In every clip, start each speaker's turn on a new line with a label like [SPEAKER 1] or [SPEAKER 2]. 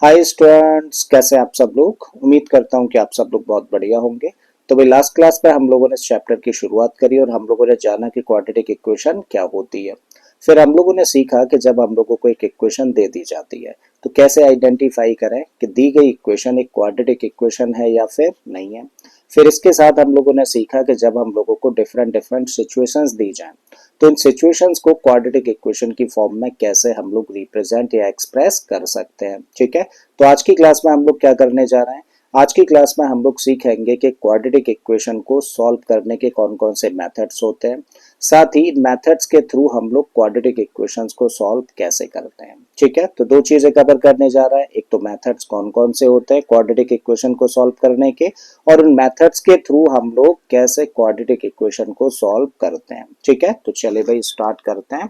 [SPEAKER 1] Hi students, कैसे आप सब लोग। उम्मीद करता हूँ कि आप सब लोग बहुत बढ़िया होंगे। तो भाई लास्ट क्लास में हम लोगों ने इस चैप्टर की शुरुआत करी और हम लोगों ने जाना कि क्वाड्रेटिक इक्वेशन क्या होती है। फिर हम लोगों ने सीखा कि जब हम लोगों को एक इक्वेशन दे दी जाती है तो कैसे आइडेंटिफाई करें कि दी गई इक्वेशन एक क्वाड्रेटिक इक्वेशन है या फिर नहीं है। फिर इसके साथ हम लोगों ने सीखा कि जब हम लोगों को डिफरेंट डिफरेंट सिचुएशंस दी जाएं तो इन सिचुएशंस को क्वाड्रेटिक इक्वेशन की फॉर्म में कैसे हम लोग रिप्रेजेंट या एक्सप्रेस कर सकते हैं। ठीक है, तो आज की क्लास में हम लोग क्या करने जा रहे हैं। आज की क्लास में हम लोग सीखेंगे कि क्वाड्रेटिक इक्वेशन को सॉल्व करने के कौन कौन से मेथड्स होते हैं, साथ ही मेथड्स के थ्रू हम लोग क्वाड्रेटिक इक्वेशंस को सॉल्व कैसे करते हैं। ठीक है, तो दो चीजें कवर करने जा रहा है। एक तो मेथड्स कौन कौन से होते हैं क्वाड्रेटिक इक्वेशन को सॉल्व करने के, और उन मेथड्स के थ्रू हम लोग कैसे क्वाड्रेटिक इक्वेशन को सॉल्व करते हैं। ठीक है, तो चले भाई स्टार्ट करते हैं।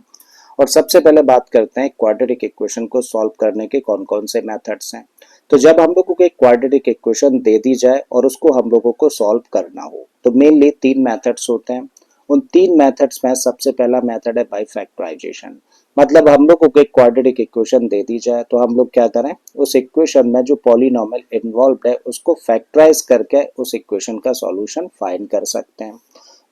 [SPEAKER 1] और सबसे पहले बात करते हैं क्वाड्रेटिक इक्वेशन को सॉल्व करने के कौन कौन से मेथड्स हैं। तो जब हम लोगों को एक क्वाड्रेटिक इक्वेशन दे दी जाए और उसको हम लोगों को सॉल्व करना हो तो मेनली तीन मेथड्स होते हैं। उन तीन मेथड्स में सबसे पहला मेथड है बाय फैक्टराइजेशन। मतलब हम लोगों को एक क्वाड्रेटिक इक्वेशन दे दी जाए तो हम लोग क्या करें, उस इक्वेशन में जो पॉलिनोमियल इन्वॉल्व है उसको फैक्टराइज करके उस इक्वेशन का सॉल्यूशन फाइंड कर सकते हैं।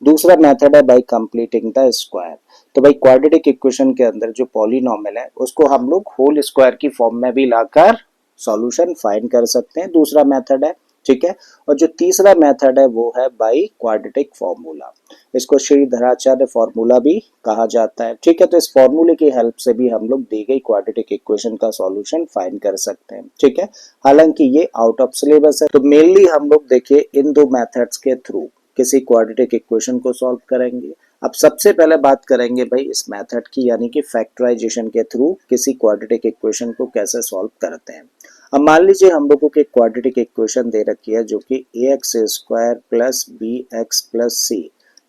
[SPEAKER 1] दूसरा मेथड है बाय कंप्लीटिंग द स्क्वायर। तो भाई क्वाड्रेटिक इक्वेशन के अंदर जो पॉलिनोमियल है उसको हम लोग होल स्क्वायर की फॉर्म में भी लाकर सॉल्यूशन फाइंड कर सकते हैं। दूसरा मेथड है, ठीक है। और जो तीसरा मेथड है वो है बाय क्वाड्रेटिक फॉर्मूला। इसको श्रीधराचार्य फॉर्मूला भी कहा जाता है। ठीक है, तो इस फॉर्मूले की हेल्प से भी हम लोग दी गई क्वाड्रेटिक इक्वेशन का सॉल्यूशन फाइंड कर सकते हैं। ठीक है, हालांकि ये आउट ऑफ सिलेबस है, तो मेनली हम लोग देखिए इन दो मेथड्स के थ्रू किसी क्वाड्रेटिक इक्वेशन को सॉल्व करेंगे। अब सबसे पहले बात करेंगे भाई इस मेथड की, यानी कि फैक्टराइजेशन के थ्रू किसी क्वाड्रेटिक इक्वेशन को कैसे सॉल्व करते हैं। अब मान लीजिए हम लोगों को एक क्वाड्रेटिक इक्वेशन दे रखी है जो कि ax square plus B x plus c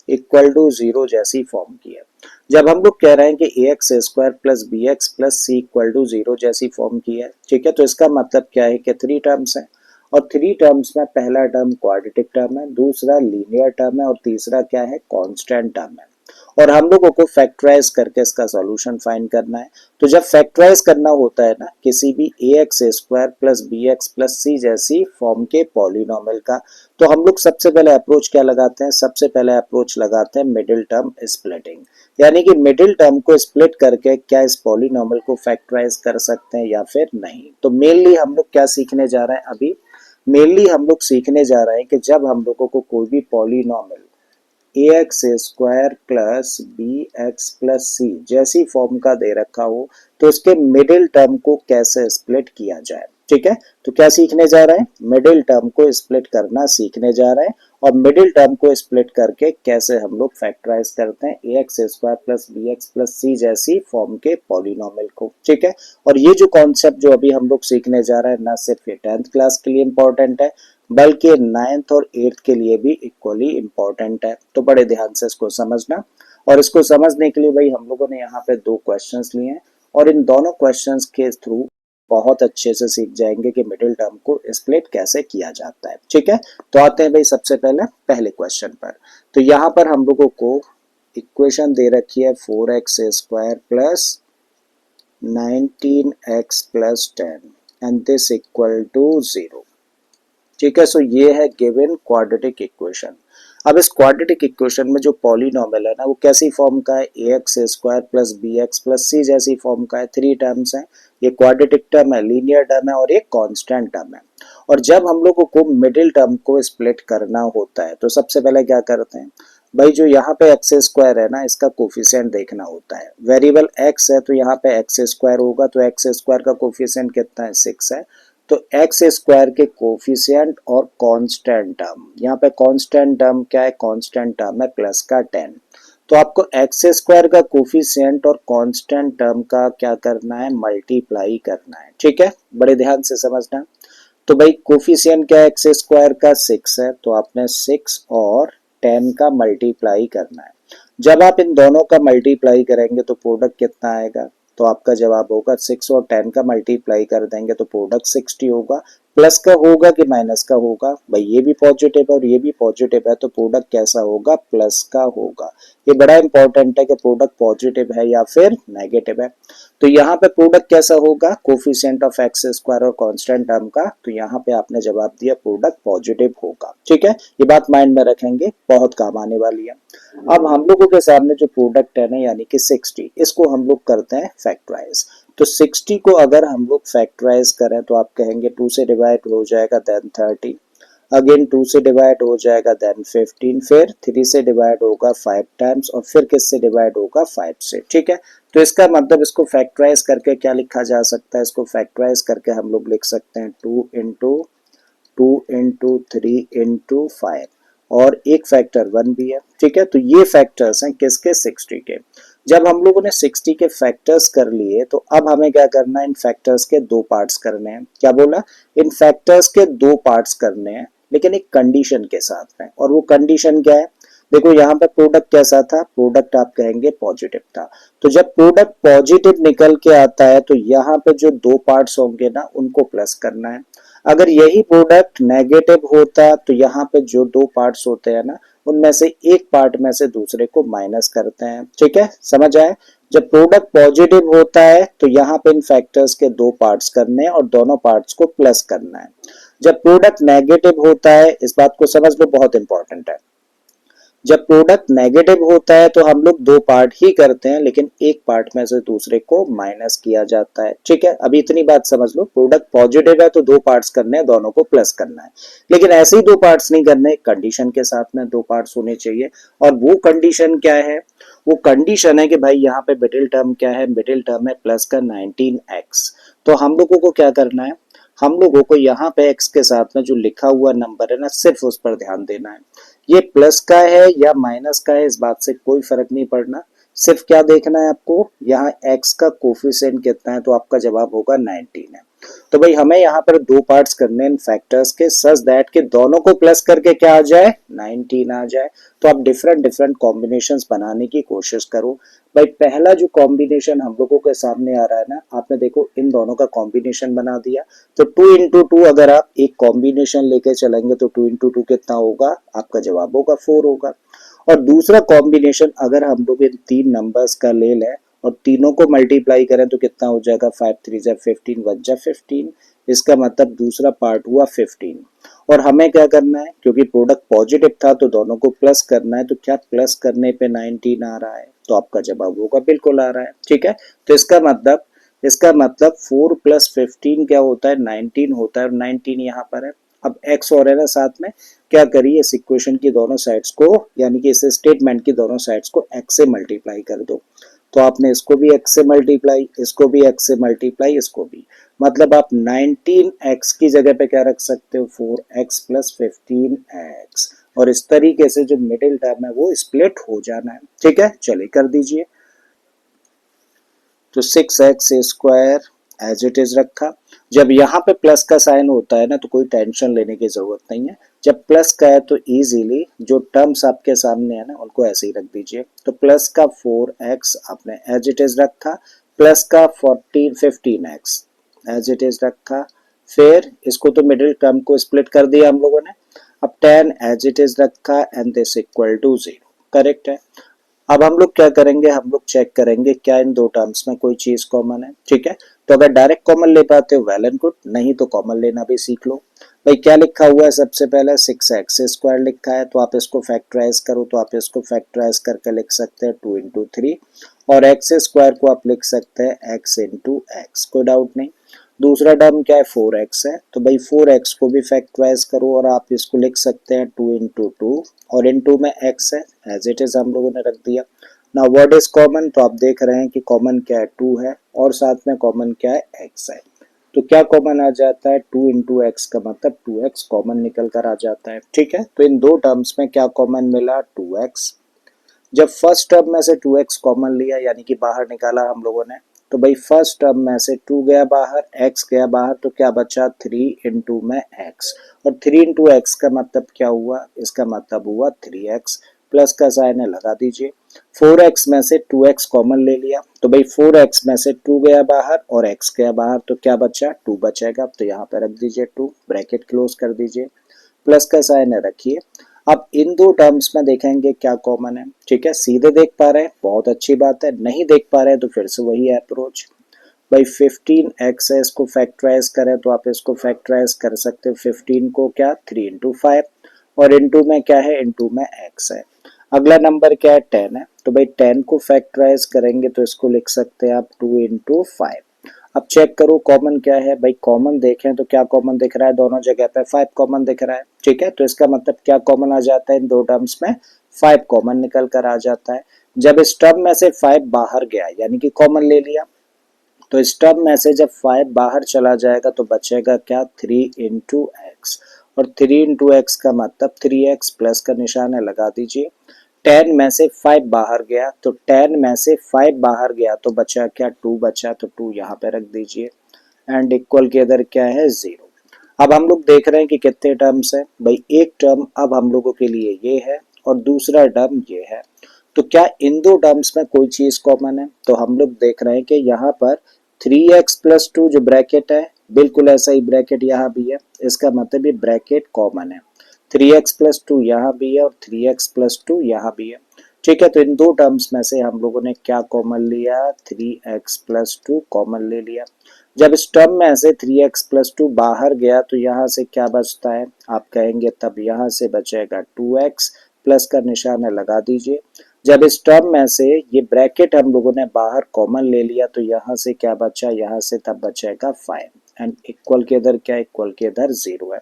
[SPEAKER 1] equal to zero जैसी फॉर्म की है। जब हम लोग कह रहे हैं कि ax square plus B x plus c equal to zero जैसी फॉर्म की है, ठीक है, तो इसका मतलब क्या है कि थ्री टर्म्स है। और थ्री टर्म्स में पहला टर्म क्वाड्रेटिक टर्म है, दूसरा लीनियर टर्म है और तीसरा क्या है, कांस्टेंट टर्म है। और हम लोगों को फैक्टराइज करके इसका सॉल्यूशन फाइंड करना है। तो जब फैक्टराइज करना होता है ना किसी भी A X square plus B x plus C जैसी फॉर्म के पॉलिनोमियल का, तो हम लोग सबसे पहले अप्रोच क्या लगाते हैं, सबसे पहले अप्रोच लगाते हैं मिडिल टर्म स्प्लिटिंग। यानी कि मिडिल टर्म को स्प्लिट करके क्या इस पॉलिनोमियल को फैक्टराइज कर सकते हैं या फिर नहीं। तो मेनली हम लोग क्या सीखने जा रहे हैं अभी, मेनली हम लोग सीखने जा रहे हैं कि जब हम लोगों को कोई भी polynomial A X square plus B x plus C जैसी फॉर्म का दे रखा हो तो उसके मिडिल टर्म को कैसे स्प्लिट किया जाए। ठीक है, तो क्या सीखने जा रहे हैं, मिडिल टर्म को स्प्लिट करना सीखने जा रहे हैं। और मिडिल टर्म को स्प्लिट करके कैसे हम लोग फैक्टराइज करते हैं A X square plus B x plus C जैसी फॉर्म के पॉलिनोमियल को। ठीक है, और ये जो कॉन्सेप्ट जो अभी हम लोग सीखने जा रहे हैं ना सिर्फ ये 10th क्लास के लिए इंपॉर्टेंट है बल्कि नाइन्थ और एट्थ के लिए भी इक्वली इम्पोर्टेंट है। तो बड़े ध्यान से इसको समझना। और इसको समझने के लिए भाई हम लोगों ने यहाँ पे दो क्वेश्चंस लिए हैं और इन दोनों क्वेश्चंस के थ्रू बहुत अच्छे से सीख जाएंगे कि मिडिल टर्म को स्प्लिट कैसे किया जाता है। ठीक है, तो आते हैं भाई सबसे पहले पहले क्वेश्चन पर। तो यहाँ पर हम लोगों को इक्वेशन दे रखी है 4x square plus 19x plus 10 and this equal to 0। ठीक है, सो ये है गिवन क्वाड्रेटिक इक्वेशन। अब इस क्वाड्रेटिक इक्वेशन में जो पॉलिनोमियल है ना वो कैसी फॉर्म का है, A X square plus B x plus C जैसी फॉर्म का है। थ्री टर्म्स हैं, ये क्वाड्रेटिक टर्म है, लीनियर टर्म है और एक कांस्टेंट टर्म है। और जब हम लोगों को मिडिल टर्म को स्प्लिट करना होता है तो सबसे पहले क्या करते हैं भाई, जो यहाँ पे एक्स स्क्वायर है ना इसका कोफिशिएंट देखना होता है। वेरिएबल एक्स है तो यहाँ पे एक्स स्क्वायर होगा, तो एक्स स्क्वायर का कोफिशिएंट कितना है, 6 है। तो एक्स स्क्वायर के कोफिशिएंट और कांस्टेंट टर्म, यहाँ पे कांस्टेंट टर्म क्या है, कांस्टेंट टर्म है प्लस का 10। तो आपको एक्स स्क्वायर का कोफिशिएंट और कांस्टेंट टर्म का क्या करना है, मल्टीप्लाई करना है। ठीक है, बड़े ध्यान से समझना। तो भाई कोफिशिएंट क्या है, एक्स स्क्वायर का 6 है तो आपने 6 और 10 का मल्टीप्लाई करना है। जब आप इन दोनों का मल्टीप्लाई करेंगे तो प्रोडक्ट कितना आएगा, तो आपका जवाब होगा 6 और 10 का मल्टीप्लाई कर देंगे तो प्रोडक्ट 60 होगा। प्लस का होगा कि माइनस का होगा? भाई ये भी पॉजिटिव है और ये भी पॉजिटिव है, तो प्रोडक्ट कैसा होगा? प्लस का होगा। ये बड़ा इंपॉर्टेंट है कि प्रोडक्ट पॉजिटिव है या फिर नेगेटिव है। तो यहाँ पे प्रोडक्ट कैसा होगा? कोफिशिएंट ऑफ एक्स स्क्वायर और कांस्टेंट टर्म का। तो यहाँ पे आपने जवाब दिया प्रोडक्ट पॉजिटिव होगा। ठीक है, ये बात माइंड में रखेंगे, बहुत काम आने वाली है। अब हम लोगों के सामने जो प्रोडक्ट है ना, यानी कि 60, इसको हम लोग करते हैं फैक्टराइज। तो 60 को अगर हम लोग फैक्टराइज करें तो आप कहेंगे 2 से डिवाइड हो जाएगा देन 30, अगेन 2 से डिवाइड हो जाएगा देन 15, फिर 3 से डिवाइड होगा 5 टाइम्स और फिर किससे डिवाइड होगा? 5 से। ठीक है, तो इसका मतलब इसको फैक्टराइज करके क्या लिखा जा सकता है? इसको फैक्टराइज करके हम लोग लिख सकते हैं 2 into 3 into 5 और एक फैक्टर 1 भी है। ठीक है, तो ये फैक्टर्स हैं किसके? 60 के। जब हम लोगों ने 60 के फैक्टर्स कर लिए तो अब हमें क्या करना है? इन फैक्टर्स के दो पार्ट्स करने हैं। क्या बोला? इन फैक्टर्स के दो पार्ट्स करने हैं, लेकिन एक कंडीशन के साथ में। और वो कंडीशन क्या है? देखो यहाँ पे प्रोडक्ट कैसा था? प्रोडक्ट आप कहेंगे पॉजिटिव था। तो जब प्रोडक्ट पॉजिटिव निकल के आता है तो यहाँ पे जो दो पार्ट्स होंगे ना, उनको प्लस करना है। अगर यही प्रोडक्ट नेगेटिव होता तो यहाँ पे जो दो पार्ट्स होते हैं ना, उनमें से एक पार्ट में से दूसरे को माइनस करते हैं। ठीक है, समझ आए? जब प्रोडक्ट पॉजिटिव होता है तो यहाँ पे इन फैक्टर्स के दो पार्ट्स करने हैं और दोनों पार्ट्स को प्लस करना है। जब प्रोडक्ट नेगेटिव होता है, इस बात को समझ लो, बहुत इंपॉर्टेंट है। जब प्रोडक्ट नेगेटिव होता है तो हम लोग दो पार्ट ही करते हैं, लेकिन एक पार्ट में से दूसरे को माइनस किया जाता है। ठीक है, अभी इतनी बात समझ लो, प्रोडक्ट पॉजिटिव है तो दो पार्ट्स करने हैं, दोनों को प्लस करना है। लेकिन ऐसे ही दो पार्ट्स नहीं करने, कंडीशन के साथ में दो पार्ट्स होने चाहिए। और वो कंडीशन क्या है? वो कंडीशन है कि भाई यहाँ पे मिडिल टर्म क्या है? मिडिल टर्म है प्लस का 19x। तो हम लोगों को क्या करना है? हम लोगों को यहाँ पे x के साथ में जो लिखा हुआ नंबर है ना, सिर्फ उस पर ध्यान देना है। ये प्लस का है या माइनस का है, इस बात से कोई फर्क नहीं पड़ना। सिर्फ क्या देखना है आपको? यहाँ x का कोफिशिएंट कितना है? तो आपका जवाब होगा 19 है। तो भाई हमें यहाँ पर दो पार्ट्स करने हैं इन फैक्टर्स के, सच दैट के दोनों को प्लस करके क्या आ जाए? 19 आ जाए। तो आप डिफरेंट डिफरेंट कॉम्बिनेशंस बनाने की कोशिश करो। भाई पहला जो कॉम्बिनेशन हम लोगों के सामने आ रहा है ना, आपने देखो इन दोनों का कॉम्बिनेशन बना दिया। तो 2 into 2 अगर आप एक कॉम्बिनेशन लेके चलेंगे तो 2 into 2 कितना होगा? आपका जवाब होगा 4 होगा। और दूसरा कॉम्बिनेशन अगर हम लोग इन तीन नंबर्स का ले लें और तीनों को मल्टीप्लाई करें तो कितना हो जाएगा? 5 3 जा 15, 1 जा 15। इसका मतलब दूसरा पार्ट हुआ 15। और हमें क्या करना है? क्योंकि प्रोडक्ट पॉजिटिव था तो दोनों को प्लस करना है। तो क्या प्लस करने पे 19 आ रहा है? तो आपका जवाब होगा बिल्कुल आ रहा है। ठीक है, तो इसका मतलब 4 + 15 क्या होता है? 19 होता है और 19 यहाँ पर है। अब x और है ना साथ में, क्या करिए इस इक्वेशन की दोनों साइड्स को, यानी कि इस स्टेटमेंट की दोनों साइड्स को x से मल्टीप्लाई कर दो। तो आपने इसको भी x से मल्टीप्लाई, इसको भी x से मल्टीप्लाई, इसको भी। मतलब आप 19x की जगह पे क्या रख सकते हो? 4x + 15x। और इस तरीके से जो मिडिल टर्म है वो स्प्लिट हो जाना है। ठीक है, चलिए कर दीजिए। तो 6x² एज इट इज रखा। जब यहाँ पे प्लस का साइन होता है ना तो कोई टेंशन लेने की जरूरत नहीं है। जब प्लस का है तो इजीली जो टर्म्स आपके सामने है ना उनको ऐसे ही रख दीजिए। तो प्लस का 4x आपने एज इट इज रखा, प्लस का 15x एज इट इज रखा। फिर इसको तो मिडिल टर्म को स्प्लिट कर दिया हम लोगों ने। अब 10 एज इट इज रखा and this equal to 0। Correct है। अब हम लोग क्या करेंगे? हम लोग चेक करेंगे क्या इन दो टर्म्स में कोई चीज कॉमन है। ठीक है, तो अगर डायरेक्ट कॉमन ले पाते हो वेल एंड गुड, नहीं तो कॉमन लेना भी सीख लो। भाई क्या लिखा हुआ है? सबसे पहले 6x² लिखा है, तो आप इसको फैक्टराइज करो। तो आप इसको फैक्टराइज करके लिख सकते हैं 2 into 3, और x² को आप लिख सकते हैं x into x, कोई डाउट नहीं। दूसरा टर्म क्या है? 4x है, तो भाई 4x को भी फैक्टराइज करो और आप इसको लिख सकते हैं 2 into 2, और इन 2 में x है, एज इट इज हम लोगों ने रख दिया। ना व्हाट इज कॉमन? तो आप देख रहे हैं कि कॉमन क्या है? 2 है, और साथ में कॉमन क्या है? x है। तो क्या कॉमन आ जाता है? 2 into x का मतलब 2x कॉमन निकल कर आ जाता है। ठीक है, तो इन दो टर्म्स में क्या कॉमन मिला? 2x। जब फर्स्ट टर्म में से 2x कॉमन लिया, यानी कि बाहर निकाला हम लोगों ने, तो भाई फर्स्ट टर्म में से 2 गया बाहर, x गया बाहर, तो क्या बचा? 3 into में x। और 3 into x का मतलब क्या हुआ? इसका मतलब हुआ 3x प्लस का साइन है लगा दीजिए। 4x में से 2x कॉमन ले लिया तो भाई 4x में से 2 गया बाहर और x गया बाहर तो क्या बचा 2 बचेगा, तो यहाँ पे रख दीजिए 2, ब्रैकेट क्लोज कर दीजिए, प्लस का साइन है रखिए। अब इन दो टर्म्स में देखेंगे क्या कॉमन है, ठीक है, सीधे देख पा रहे हैं बहुत अच्छी बात है, नहीं देख पा रहे हैं तो फिर से वही अप्रोच। भाई 15x है, इसको फैक्टराइज करें तो आप इसको फैक्टराइज कर सकते हो 15 को क्या 3 इंटू 5 और इंटू में क्या है इंटू में x है। अगला नंबर क्या है 10 है, तो भाई 10 को फैक्टराइज करेंगे तो इसको लिख सकते हैं आप 2 इंटू 5। अब चेक करो कॉमन क्या है, भाई कॉमन देखें तो क्या कॉमन दिख रहा है, दोनों जगह पे 5 कॉमन दिख रहा है, ठीक है, तो इसका मतलब क्या कॉमन आ जाता है इन दो टर्म्स में 5 कॉमन निकल कर आ जाता है। जब इस टर्म में से 5 बाहर गया यानी कि कॉमन ले लिया, तो इस टर्म में से जब 5 बाहर चला जाएगा तो बचेगा क्या 3 इंटू एक्स, और 3 इंटू एक्स का मतलब 3x प्लस का निशान है लगा दीजिए। 10 में से 5 बाहर गया तो 10 में से 5 बाहर गया तो बचा क्या 2 बचा, तो 2 यहाँ पे रख दीजिए एंड इक्वल के इधर क्या है 0। अब हम लोग देख रहे हैं कि कितने टर्म्स है, भाई एक टर्म अब हम लोगों के लिए ये है और दूसरा टर्म ये है, तो क्या इन दो टर्म्स में कोई चीज कॉमन है, तो हम लोग देख रहे हैं कि यहाँ पर 3x प्लस 2 जो ब्रैकेट है बिल्कुल ऐसा ही ब्रैकेट यहाँ भी है, इसका मतलब ये ब्रैकेट कॉमन है। 3x प्लस 2 यहाँ भी है और 3x प्लस 2 यहाँ भी है, ठीक है, तो इन दो टर्म्स में से हम लोगों ने क्या कॉमन लिया 3x प्लस 2 कॉमन ले लिया। जब इस टर्म में से 3x प्लस 2 बाहर गया तो यहाँ से क्या बचता है, आप कहेंगे तब यहाँ से बचेगा 2x प्लस का निशान है लगा दीजिए। जब इस टर्म में से ये ब्रैकेट हम लोगों ने बाहर कॉमन ले लिया तो यहाँ से क्या बचा, यहाँ से तब बचेगा 5 एंड इक्वल के इधर क्या इक्वल के इधर 0 है।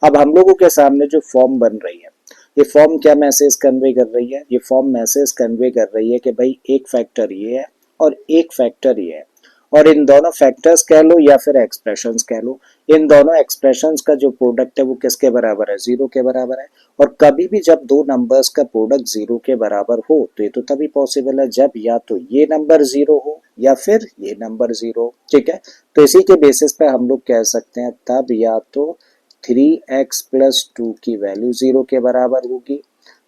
[SPEAKER 1] अब हम लोगों के सामने जो फॉर्म बन रही है, ये फॉर्म क्या मैसेज कन्वे कर रही है, ये फॉर्म मैसेज कन्वे कर रही है कि भाई एक फैक्टर ये है और एक फैक्टर ये है, और इन दोनों फैक्टर्स कह लो या फिर एक्सप्रेशंस कह लो, इन दोनों एक्सप्रेशंस का जो प्रोडक्ट है वो किसके बराबर है 0 के बराबर है। और कभी भी जब दो नंबर्स का प्रोडक्ट 0 के बराबर हो तो ये तो तभी पॉसिबल है जब या तो ये नंबर 0 हो या फिर ये नंबर 0 हो, ठीक है, तो इसी के बेसिस पे हम लोग कह सकते हैं तब या तो 3x प्लस 2 की वैल्यू 0 के बराबर होगी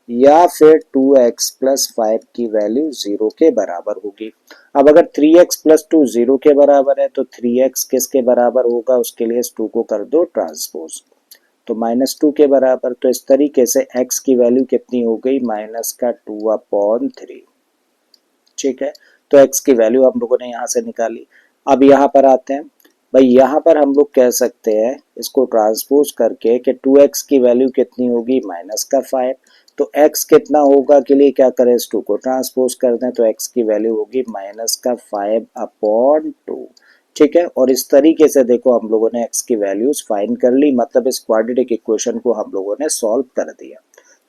[SPEAKER 1] या फिर 2x प्लस 5 की वैल्यू 0 के बराबर होगी। अब अगर 3x प्लस 2 0 के बराबर है तो 3x किसके बराबर होगा, उसके लिए इस 2 को कर दो ट्रांसपोज तो -2 के बराबर, तो इस तरीके से x की वैल्यू कितनी हो गई -2/3, ठीक है, तो x की वैल्यू हम लोगों ने यहाँ से निकाली। अब यहाँ पर आते हैं, भाई यहाँ पर हम लोग कह सकते हैं इसको ट्रांसपोज करके कि 2x की वैल्यू कितनी होगी -5, तो x कितना होगा के लिए क्या करें इस 2 को ट्रांसपोज कर दें तो x की वैल्यू होगी -5/2, ठीक है, और इस तरीके से देखो हम लोगों ने x की वैल्यूज फाइंड कर ली, मतलब इस क्वाड्रेटिक इक्वेशन को हम लोगों ने सॉल्व कर दिया,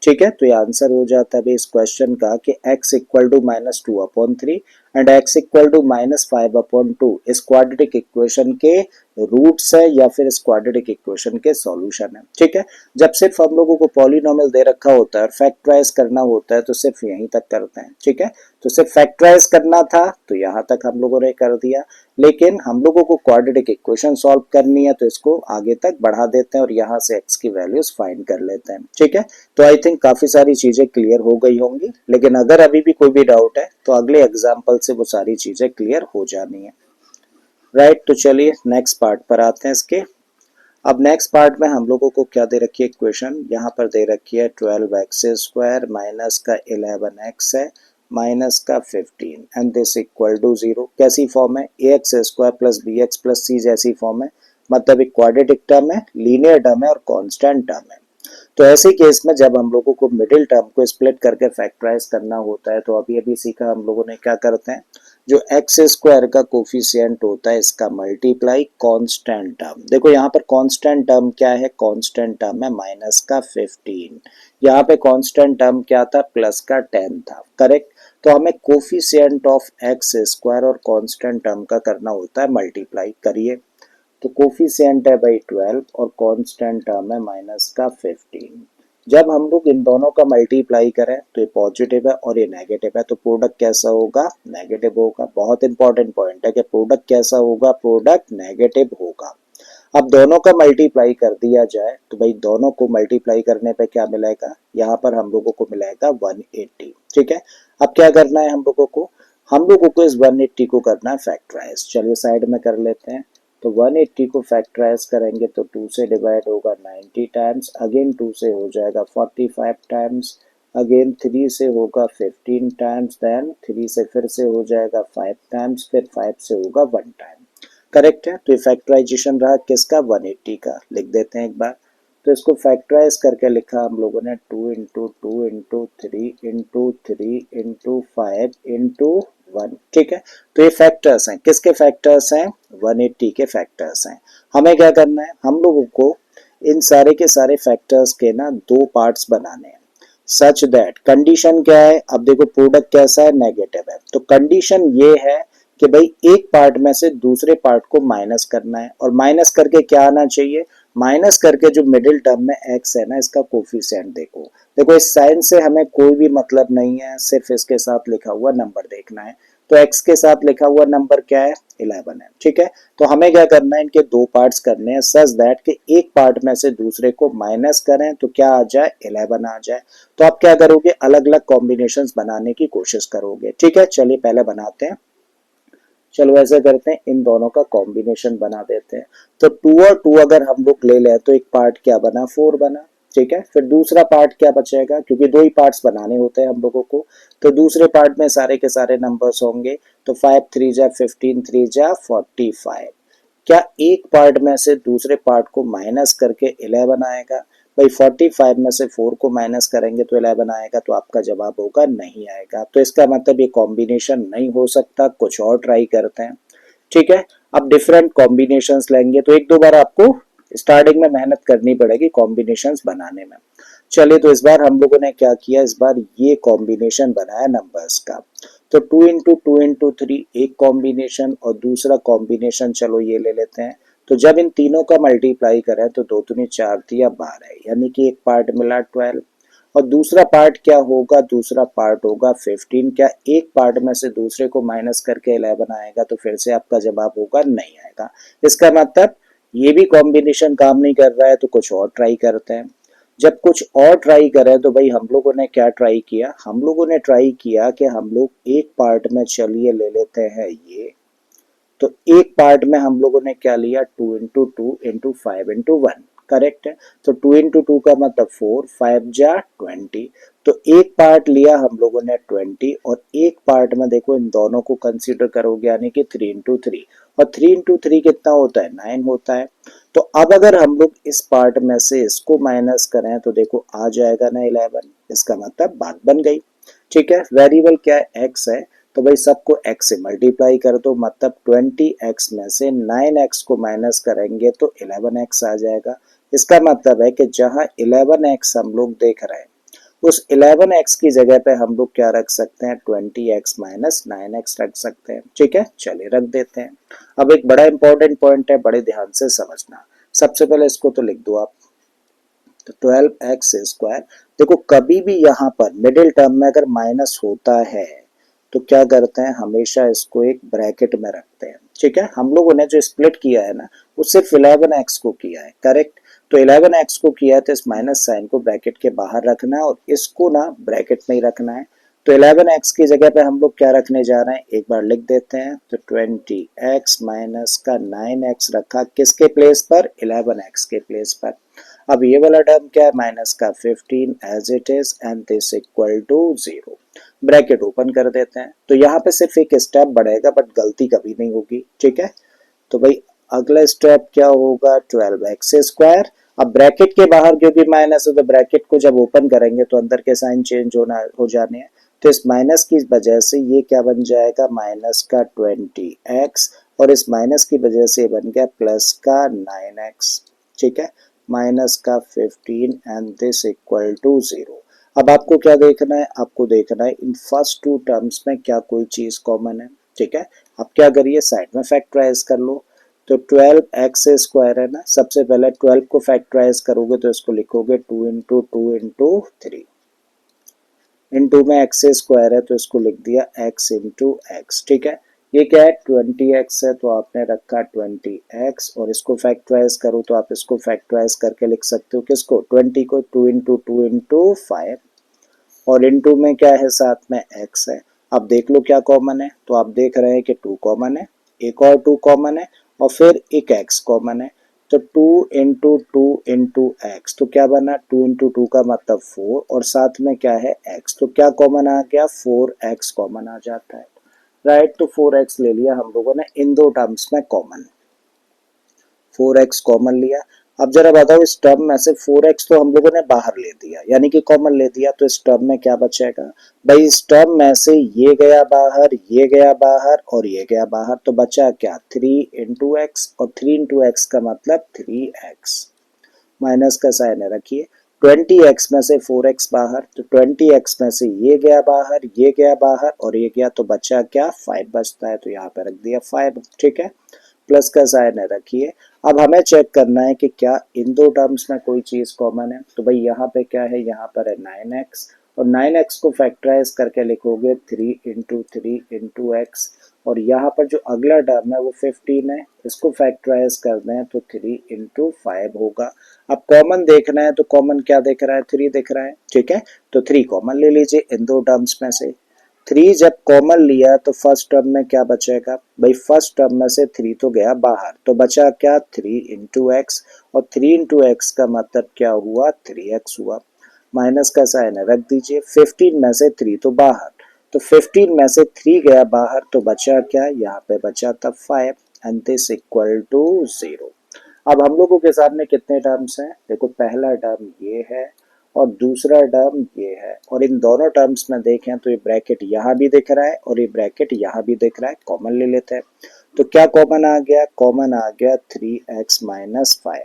[SPEAKER 1] ठीक है, तो ये आंसर हो जाता है इस क्वेश्चन का कि x equal to -2/3 and x equal to -5/2 इस क्वाड्रेटिक इक्वेशन के रूट्स है या फिर इस क्वाड्रेटिक इक्वेशन के सॉल्यूशन है, ठीक है। जब सिर्फ हम लोगों को पॉलिनोमियल दे रखा होता है और फैक्टराइज करना होता है तो सिर्फ यहीं तक करते हैं, ठीक है, तो सिर्फ फैक्टराइज करना था तो यहाँ तक हम लोगों ने कर दिया, लेकिन हम लोगों को क्वाड्रेटिक इक्वेशन सॉल्व करनी है तो इसको आगे तक बढ़ा देते हैं और यहाँ से x की वैल्यूज फाइंड कर लेते हैं, ठीक है, तो आई थिंक काफी सारी चीजें क्लियर हो गई होंगी, लेकिन अगर अभी भी कोई भी डाउट है तो अगले एग्जाम्पल से वो सारी चीजें क्लियर हो जानी है, राइट। तो चलिए नेक्स्ट पार्ट पर आते हैं इसके। अब नेक्स्ट पार्ट में हम लोगों को क्या दे रखी है इक्वेशन, यहाँ पर दे रखी है 12x² माइनस का 11x है माइनस का 15 एंड दिस इक्वल टू 0, कैसी फॉर्म है ax² plus bx plus c जैसी फॉर्म है, मतलब एक क्वाड्रेटिक टर्म है, लीनियर टर्म है और कांस्टेंट टर्म है। तो ऐसे केस में जब हम लोगों को मिडिल टर्म को स्प्लिट करके फैक्टराइज करना होता है तो अभी अभी सीखा हम लोगों ने क्या करते हैं, जो x² का कोफिशिएंट होता है इसका मल्टीप्लाई कांस्टेंट टर्म, देखो यहाँ पर कांस्टेंट टर्म क्या है, कांस्टेंट टर्म है -15, यहाँ पे कांस्टेंट टर्म क्या था प्लस का 10 था, करेक्ट, तो हमें कोफिशिएंट ऑफ x² और कांस्टेंट टर्म का करना होता है मल्टीप्लाई, करिए, तो कोफिशिएंट है भाई 12 और कांस्टेंट टर्म है -15। जब हम लोग इन दोनों का मल्टीप्लाई करें तो ये पॉजिटिव है और ये नेगेटिव है, तो प्रोडक्ट कैसा होगा नेगेटिव होगा, बहुत इंपॉर्टेंट पॉइंट है कि प्रोडक्ट कैसा होगा, प्रोडक्ट नेगेटिव होगा। अब दोनों का मल्टीप्लाई कर दिया जाए तो भाई दोनों को मल्टीप्लाई करने पे क्या मिलेगा, यहाँ पर हम लोगों को मिलेगा 180। ठीक है, अब क्या करना है हम लोगों को इस 180 को करना है फैक्टराइज। चलिए साइड में कर लेते हैं। तो 180 को फैक्टराइज करेंगे तो 2 से डिवाइड होगा 90 टाइम्स, अगेन 2 से हो जाएगा 45 टाइम्स, अगेन 3 से होगा 15 टाइम्स, देन 3 से फिर से हो जाएगा 5 टाइम्स, फिर 5 से होगा 1 टाइम। करेक्ट है, तो ये फैक्टराइजेशन रहा किसका, 180 का। लिख देते हैं एक बार। तो इसको फैक्टराइज करके लिखा हम लोगों ने 2 into 2 into 3 into 3 into 5 into 1। ठीक है, तो ये फैक्टर्स हैं, किसके फैक्टर्स हैं, 180 के फैक्टर्स हैं। हमें क्या करना है, हम लोगों को इन सारे के सारे फैक्टर्स के ना दो पार्ट्स बनाने हैं, सच दैट कंडीशन क्या है, अब देखो प्रोडक्ट कैसा है, नेगेटिव है, तो कंडीशन ये है कि भाई एक पार्ट में से दूसरे पार्ट को माइनस करना है, और माइनस करके क्या आना चाहिए, माइनस करके जो मिडिल टर्म में x है ना, इसका कोफिशिएंट देखो। देखो इस साइन से हमें कोई भी मतलब नहीं है, सिर्फ इसके साथ लिखा हुआ नंबर देखना है। तो x के साथ लिखा हुआ नंबर क्या है, 11 है। ठीक है, तो हमें क्या करना है, इनके दो पार्ट्स करने हैं सच दैट कि एक पार्ट में से दूसरे को माइनस करें तो क्या आ जाए, 11 आ जाए। तो आप क्या करोगे, अलग अलग कॉम्बिनेशंस बनाने की कोशिश करोगे। ठीक है, चलिए पहले बनाते हैं। चलो ऐसे करते हैं, इन दोनों का कॉम्बिनेशन बना देते हैं। तो 2 और 2 अगर हम लोग ले लें तो एक पार्ट क्या बना, 4 बना। ठीक है, फिर दूसरा पार्ट क्या बचेगा, क्योंकि दो ही पार्ट्स बनाने होते हैं हम लोगों को, तो दूसरे पार्ट में सारे के सारे नंबर्स होंगे। तो 5 3 जा 15, 3 जा 45। क्या एक पार्ट में से दूसरे पार्ट को माइनस करके 11 आएगा, भाई 45 में से 4 को माइनस करेंगे तो 11 आएगा, तो आपका जवाब होगा नहीं आएगा। तो इसका मतलब ये कॉम्बिनेशन नहीं हो सकता, कुछ और ट्राई करते हैं। ठीक है, अब डिफरेंट कॉम्बिनेशंस लेंगे, तो एक दो बार आपको स्टार्टिंग में मेहनत करनी पड़ेगी कॉम्बिनेशंस बनाने में। चलिए, तो इस बार हम लोगों ने क्या किया, इस बार ये कॉम्बिनेशन बनाया नंबर्स का। तो 2 इंटू 3 एक कॉम्बिनेशन, और दूसरा कॉम्बिनेशन चलो ये ले लेते हैं। तो जब इन तीनों का मल्टीप्लाई करें तो 2 दूनी 4 दिया 12, यानी कि एक पार्ट मिला 12, और दूसरा पार्ट क्या होगा, दूसरा पार्ट होगा 15। क्या एक पार्ट में से दूसरे को माइनस करके 11 आएगा, तो फिर से आपका जवाब होगा नहीं आएगा। इसका मतलब ये भी कॉम्बिनेशन काम नहीं कर रहा है, तो कुछ और ट्राई करते हैं। जब कुछ और ट्राई करें तो भाई हम लोगों ने क्या ट्राई किया, हम लोगों ने ट्राई किया कि हम लोग एक पार्ट में चलिए ले लेते हैं ये। तो एक पार्ट में हम लोगों ने क्या लिया, 2 इंटू 2 इंटू 5 इंटू 1। करेक्ट है, तो 2 इंटू 2 का मतलब 4, 5 जा 20। तो एक पार्ट लिया हम लोगों ने 20, और एक पार्ट में देखो इन दोनों को कंसीडर करोगे, यानी कि 3 इंटू 3, और 3 इंटू 3 कितना होता है, 9 होता है। तो अब अगर हम लोग इस पार्ट में से इसको माइनस करें तो देखो आ जाएगा ना 11, इसका मतलब बात बन गई। ठीक है, वेरिएबल क्या है, एक्स है, तो भाई सबको x से मल्टीप्लाई कर दो, मतलब 20x में से 9x को माइनस करेंगे तो 11x आ जाएगा। इसका मतलब है कि जहां 11x हम लोग देख रहे हैं, उस 11x की जगह पे हम लोग क्या रख सकते हैं, 20x माइनस 9x रख सकते हैं। ठीक है, चलिए रख देते हैं। अब एक बड़ा इंपॉर्टेंट पॉइंट है, बड़े ध्यान से समझना। सबसे पहले इसको तो लिख दो आप। तो 12x² देखो, कभी भी यहाँ पर मिडिल टर्म में अगर माइनस होता है तो क्या करते हैं, हमेशा इसको एक ब्रैकेट में रखते हैं। ठीक है, हम लोगों ने जो स्प्लिट किया है ना, वो सिर्फ 11x को किया है। करेक्ट, तो 11x को किया है, तो इस माइनस साइन को ब्रैकेट के बाहर रखना है, और इसको ना ब्रैकेट में ही रखना है। तो 11x की जगह पे हम लोग क्या रखने जा रहे हैं, एक बार लिख देते हैं। तो 20x माइनस का 9x रखा, किसके प्लेस पर, 11x के प्लेस पर। अब ये वाला टर्म क्या है, माइनस का 15 as it is, and this equal to 0। Bracket open कर देते हैं। तो यहाँ पे सिर्फ एक स्टेप बढ़ेगा, बट गलती कभी नहीं होगी। ठीक है, तो भाई अगला स्टेप क्या होगा, 12x²। अब ब्रैकेट के बाहर क्योंकि माइनस है, तो ब्रैकेट को जब ओपन करेंगे तो अंदर के साइन चेंज हो जाने हैं। तो इस माइनस की वजह से ये क्या बन जाएगा, माइनस का 20x, और इस माइनस की वजह से बन गया प्लस का 9x। ठीक है, माइनस का 15, एंड दिस इक्वल टू 0। अब आपको क्या देखना है, आपको देखना है इन फर्स्ट टू टर्म्स में क्या कोई चीज कॉमन है। ठीक है, अब क्या करिए, साइड में फैक्टराइज कर लो। तो 12x² है ना, सबसे पहले 12 को फैक्टराइज करोगे तो इसको लिखोगे 2 इंटू 2 इंटू 3। इंटू में x² है तो इसको लिख दिया x इंटू x। ठीक है, ये क्या है 20x है तो आपने रखा 20x और इसको फैक्टराइज करो तो आप इसको फैक्टराइज करके लिख सकते हो किसको 20 को 2 into 5 और इनटू में क्या है साथ में x है। अब देख लो क्या कॉमन है तो आप देख रहे हैं कि 2 कॉमन है, एक और 2 कॉमन है और फिर एक x कॉमन है। तो 2 into 2 into x तो क्या बना 2 into 2 का मतलब 4 और साथ में क्या है x तो क्या कॉमन आ गया 4x कॉमन आ जाता है राइट। तो 4x ले लिया हम लोगों ने इन दो टर्म्स में कॉमन 4x कॉमन लिया। अब जरा बताओ इस टर्म में से 4x तो हम लोगों ने बाहर ले दिया यानी कि कॉमन ले दिया तो इस टर्म में क्या बचेगा भाई इस टर्म में से ये गया बाहर ये गया बाहर और ये गया बाहर तो बचा क्या 3 into x और 3 into x का मतलब 3x माइनस का साइन है रखिए 20x में से 4x बाहर तो 20x में से ये गया बाहर ये गया बाहर और ये गया तो बचा क्या 5 बचता है तो यहाँ पे रख दिया 5 ठीक है प्लस का साइन है रखिए। अब हमें चेक करना है कि क्या इन दो टर्म्स में कोई चीज कॉमन है तो भाई यहाँ पे क्या है यहाँ पर है 9x और 9x को फैक्टराइज करके लिखोगे 3 into 3 into x और यहाँ पर जो अगला टर्म है वो 15 है इसको फैक्टराइज कर दें तो 3 into 5 होगा। अब कॉमन देखना है तो कॉमन क्या दिख रहा है 3 दिख रहा है ठीक है तो 3 कॉमन ले लीजिए इन दो टर्म्स में से 3 जब कॉमन लिया तो फर्स्ट टर्म में क्या बचेगा भाई फर्स्ट टर्म में से 3 तो गया बाहर तो बचा क्या 3 into x और 3 into x का मतलब क्या हुआ 3x हुआ माइनस का साइन है रख दीजिए 15 में से 3 तो बाहर तो 15 में से 3 गया बाहर तो बचा क्या यहाँ पे बचा था 5 एंड दिस इक्वल टू 0। अब हम लोगों के सामने कितने टर्म्स हैं देखो पहला टर्म ये है और दूसरा टर्म ये है और इन दोनों टर्म्स में देखें तो ये ब्रैकेट यहाँ भी दिख रहा है और ये ब्रैकेट यहाँ भी दिख रहा है कॉमन ले लेते हैं तो क्या कॉमन आ गया कॉमन आ गया 3x माइनस 5।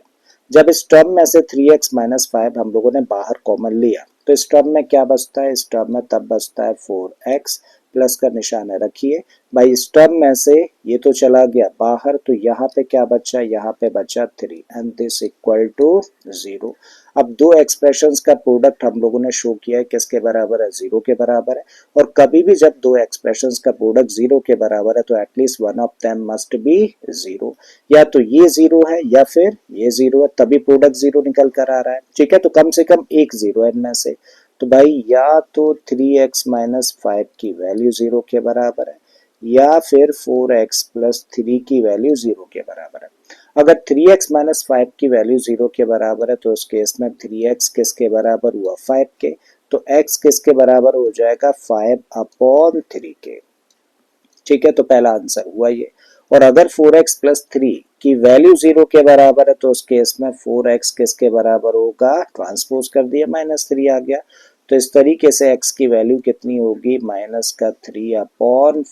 [SPEAKER 1] जब इस टर्म में से 3x माइनस 5 हम लोगों ने बाहर कॉमन लिया तो इस टर्म में क्या बचता है इस टर्म में तब बचता है 4x प्लस का निशान है रखिए भाई इस टर्म में से ये तो चला गया बाहर तो यहाँ पे क्या बचा यहाँ पे बचा 3 एंड दिस इक्वल टू 0। अब दो एक्सप्रेशंस का प्रोडक्ट हम लोगों ने शो किया है किसके बराबर है 0 के बराबर है और कभी भी जब दो एक्सप्रेशंस का प्रोडक्ट 0 के बराबर है तो at least one of them must be 0 या तो ये 0 है या फिर ये 0 है तभी प्रोडक्ट 0 निकल कर आ रहा है ठीक है तो कम से कम एक 0 है इनमें से तो भाई या तो 3x माइनस 5 की वैल्यू 0 के बराबर है या फिर 4x प्लस 3 की वैल्यू 0 के बराबर है। अगर 3x माइनस 5 की वैल्यू 0 के बराबर है तो उस केस में 3x किसके बराबर हुआ 5 के तो x किसके बराबर हो जाएगा 5/3 के ठीक है तो पहला आंसर हुआ ये। और अगर 4x प्लस 3 की वैल्यू 0 के बराबर है तो उस केस में 4x किसके बराबर होगा ट्रांसपोज कर दिया -3 आ गया तो इस तरीके से x की वैल्यू कितनी होगी -3/4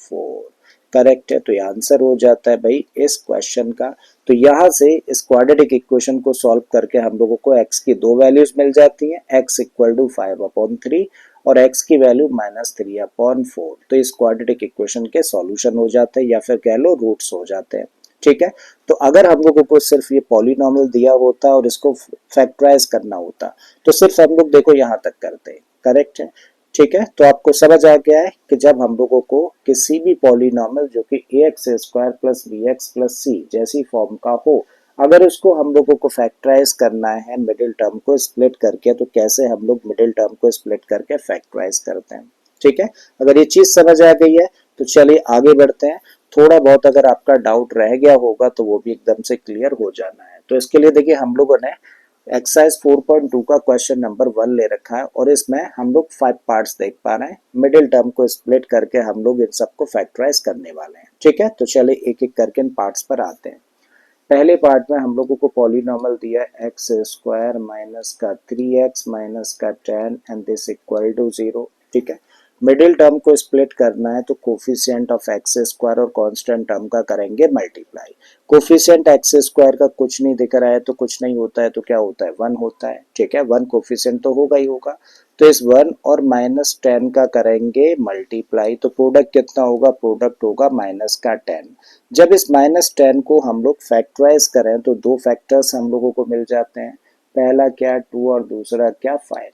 [SPEAKER 1] करेक्ट है तो ये आंसर हो जाता है भाई इस क्वेश्चन का। तो यहाँ से इस क्वाड्रेटिक इक्वेशन को सॉल्व करके हम लोगों को x की दो वैल्यूज मिल जाती हैं x इक्वल टू 5/3 और x की वैल्यू -3/4 तो इस क्वाड्रेटिक इक्वेशन के सॉल्यूशन हो जाते हैं या फिर कह लो रूट्स हो जाते हैं ठीक है। तो अगर हम लोगों को सिर्फ ये पॉलिनॉमियल दिया होता और इसको फैक्टराइज करना होता तो सिर्फ हम लोग देखो यहाँ तक करते हैं करेक्ट है ठीक है। तो आपको समझ आ गया है कि जब हम लोगों को किसी भी पॉलिनॉमियल जो कि ax² plus bx plus c जैसी फॉर्म का हो अगर उसको हम लोगों को फैक्टराइज करना है मिडिल टर्म को स्प्लिट करके तो कैसे हम लोग मिडिल टर्म को स्प्लिट करके फैक्टराइज करते हैं ठीक है। अगर ये चीज समझ आ गई है तो चलिए आगे बढ़ते हैं। थोड़ा बहुत अगर आपका डाउट रह गया होगा तो वो भी एकदम से क्लियर हो जाना है। तो इसके लिए देखिए हम लोगों ने एक्सरसाइज 4.2 का क्वेश्चन नंबर 1 ले रखा है और इसमें हम लोग 5 पार्ट्स देख पा रहे हैं मिडिल टर्म को स्प्लिट करके हम लोग इन सबको फैक्टराइज करने वाले हैं ठीक है। तो चलिए एक एक करके इन पार्ट्स पर आते हैं। पहले पार्ट में हम लोगों को पॉलिनॉमियल दिया है x² माइनस का 3x माइनस का 10 एंड दिस इक्वल टू 0 ठीक है। मिडिल टर्म को स्प्लिट करना है तो कोफिशिएंट ऑफ x² और कांस्टेंट टर्म का करेंगे मल्टीप्लाई। कोफिशिएंट x² का कुछ नहीं दिख रहा है तो कुछ नहीं होता है तो क्या होता है 1 होता है ठीक है 1 कोफिशिएंट तो होगा ही होगा तो इस 1 और -10 का करेंगे मल्टीप्लाई तो प्रोडक्ट कितना होगा प्रोडक्ट होगा -10। जब इस -10 को हम लोग फैक्टराइज करें तो दो फैक्टर्स हम लोगों को मिल जाते हैं पहला क्या 2 और दूसरा क्या 5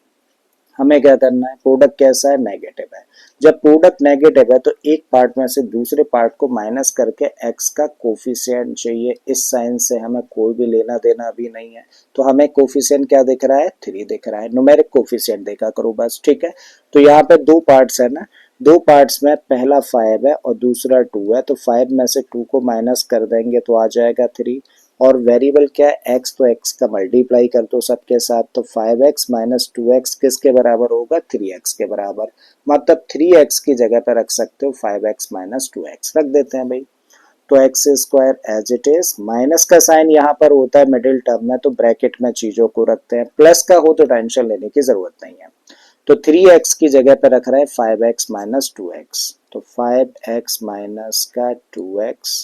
[SPEAKER 1] हमें क्या करना है, प्रोडक्ट कैसा है, नेगेटिव है। जब प्रोडक्ट नेगेटिव है तो एक पार्ट में से दूसरे पार्ट को माइनस करके एक्स का कोफिशिएंट चाहिए। इस साइन से हमें कोई भी लेना देना भी नहीं है, तो हमें कोफिशिएंट क्या दिख रहा है, 3 दिख रहा है। न्यूमेरिक कोफिशिएंट देखा करो बस, ठीक है। तो यहाँ पे दो पार्ट्स है ना, दो पार्ट्स में पहला 5 है और दूसरा 2 है, तो 5 में से 2 को माइनस कर देंगे तो आ जाएगा 3। और वेरिएबल क्या है, x, तो x का मल्टीप्लाई कर दो सबके साथ, तो 5x माइनस 2x किसके बराबर होगा, 3x के बराबर। मतलब 3x की जगह पर रख सकते हो 5x माइनस 2x रख देते हैं भाई। तो x square as it is, minus का साइन यहाँ पर होता है मिडिल टर्म में, तो ब्रैकेट में चीजों को रखते हैं। प्लस का हो तो टेंशन लेने की जरूरत नहीं है। तो 3x की जगह पर रख रहे हैं 5x माइनस 2x, तो 5x माइनस का 2x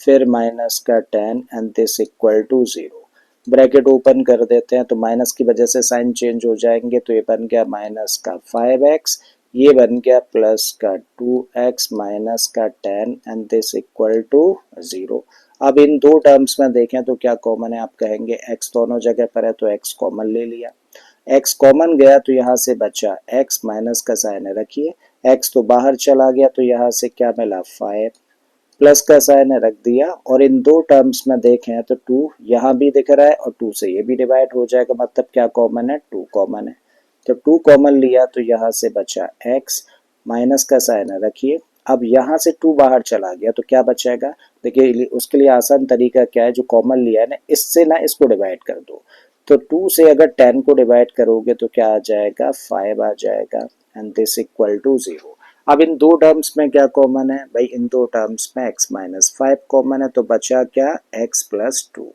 [SPEAKER 1] फिर माइनस का 10 and this equal to 0। Bracket open कर देते हैं तो माइनस की वजह से साइन चेंज हो जाएंगे, तो ये बन गया माइनस का 5x, ये बन गया प्लस का 2x माइनस का 10 एंड दिस इक्वल टू 0। अब इन दो टर्म्स में देखें तो क्या कॉमन है, आप कहेंगे x दोनों जगह पर है तो x कॉमन ले लिया। x कॉमन गया तो यहाँ से बचा x, माइनस का साइन है रखिए, x तो बाहर चला गया तो यहाँ से क्या मिला 5, प्लस का साइन है रख दिया। और इन दो टर्म्स में देखें तो 2 यहाँ भी दिख रहा है और 2 से ये भी डिवाइड हो जाएगा, मतलब क्या कॉमन है, 2 कॉमन है। तो 2 कॉमन लिया तो यहाँ से बचा x, माइनस का साइन है रखिए। अब यहाँ से 2 बाहर चला गया तो क्या बचेगा, देखिए उसके लिए आसान तरीका क्या है, जो कॉमन लिया है ना इससे ना इसको डिवाइड कर दो। तो 2 से अगर 10 को डिवाइड करोगे तो क्या आ जाएगा, 5 आ जाएगा एंड दिस इक्वल टू 0। अब इन दो टर्म्स में क्या कॉमन है भाई, इन दो टर्म्स में x माइनस 5 कॉमन है, तो बचा क्या, x plus 2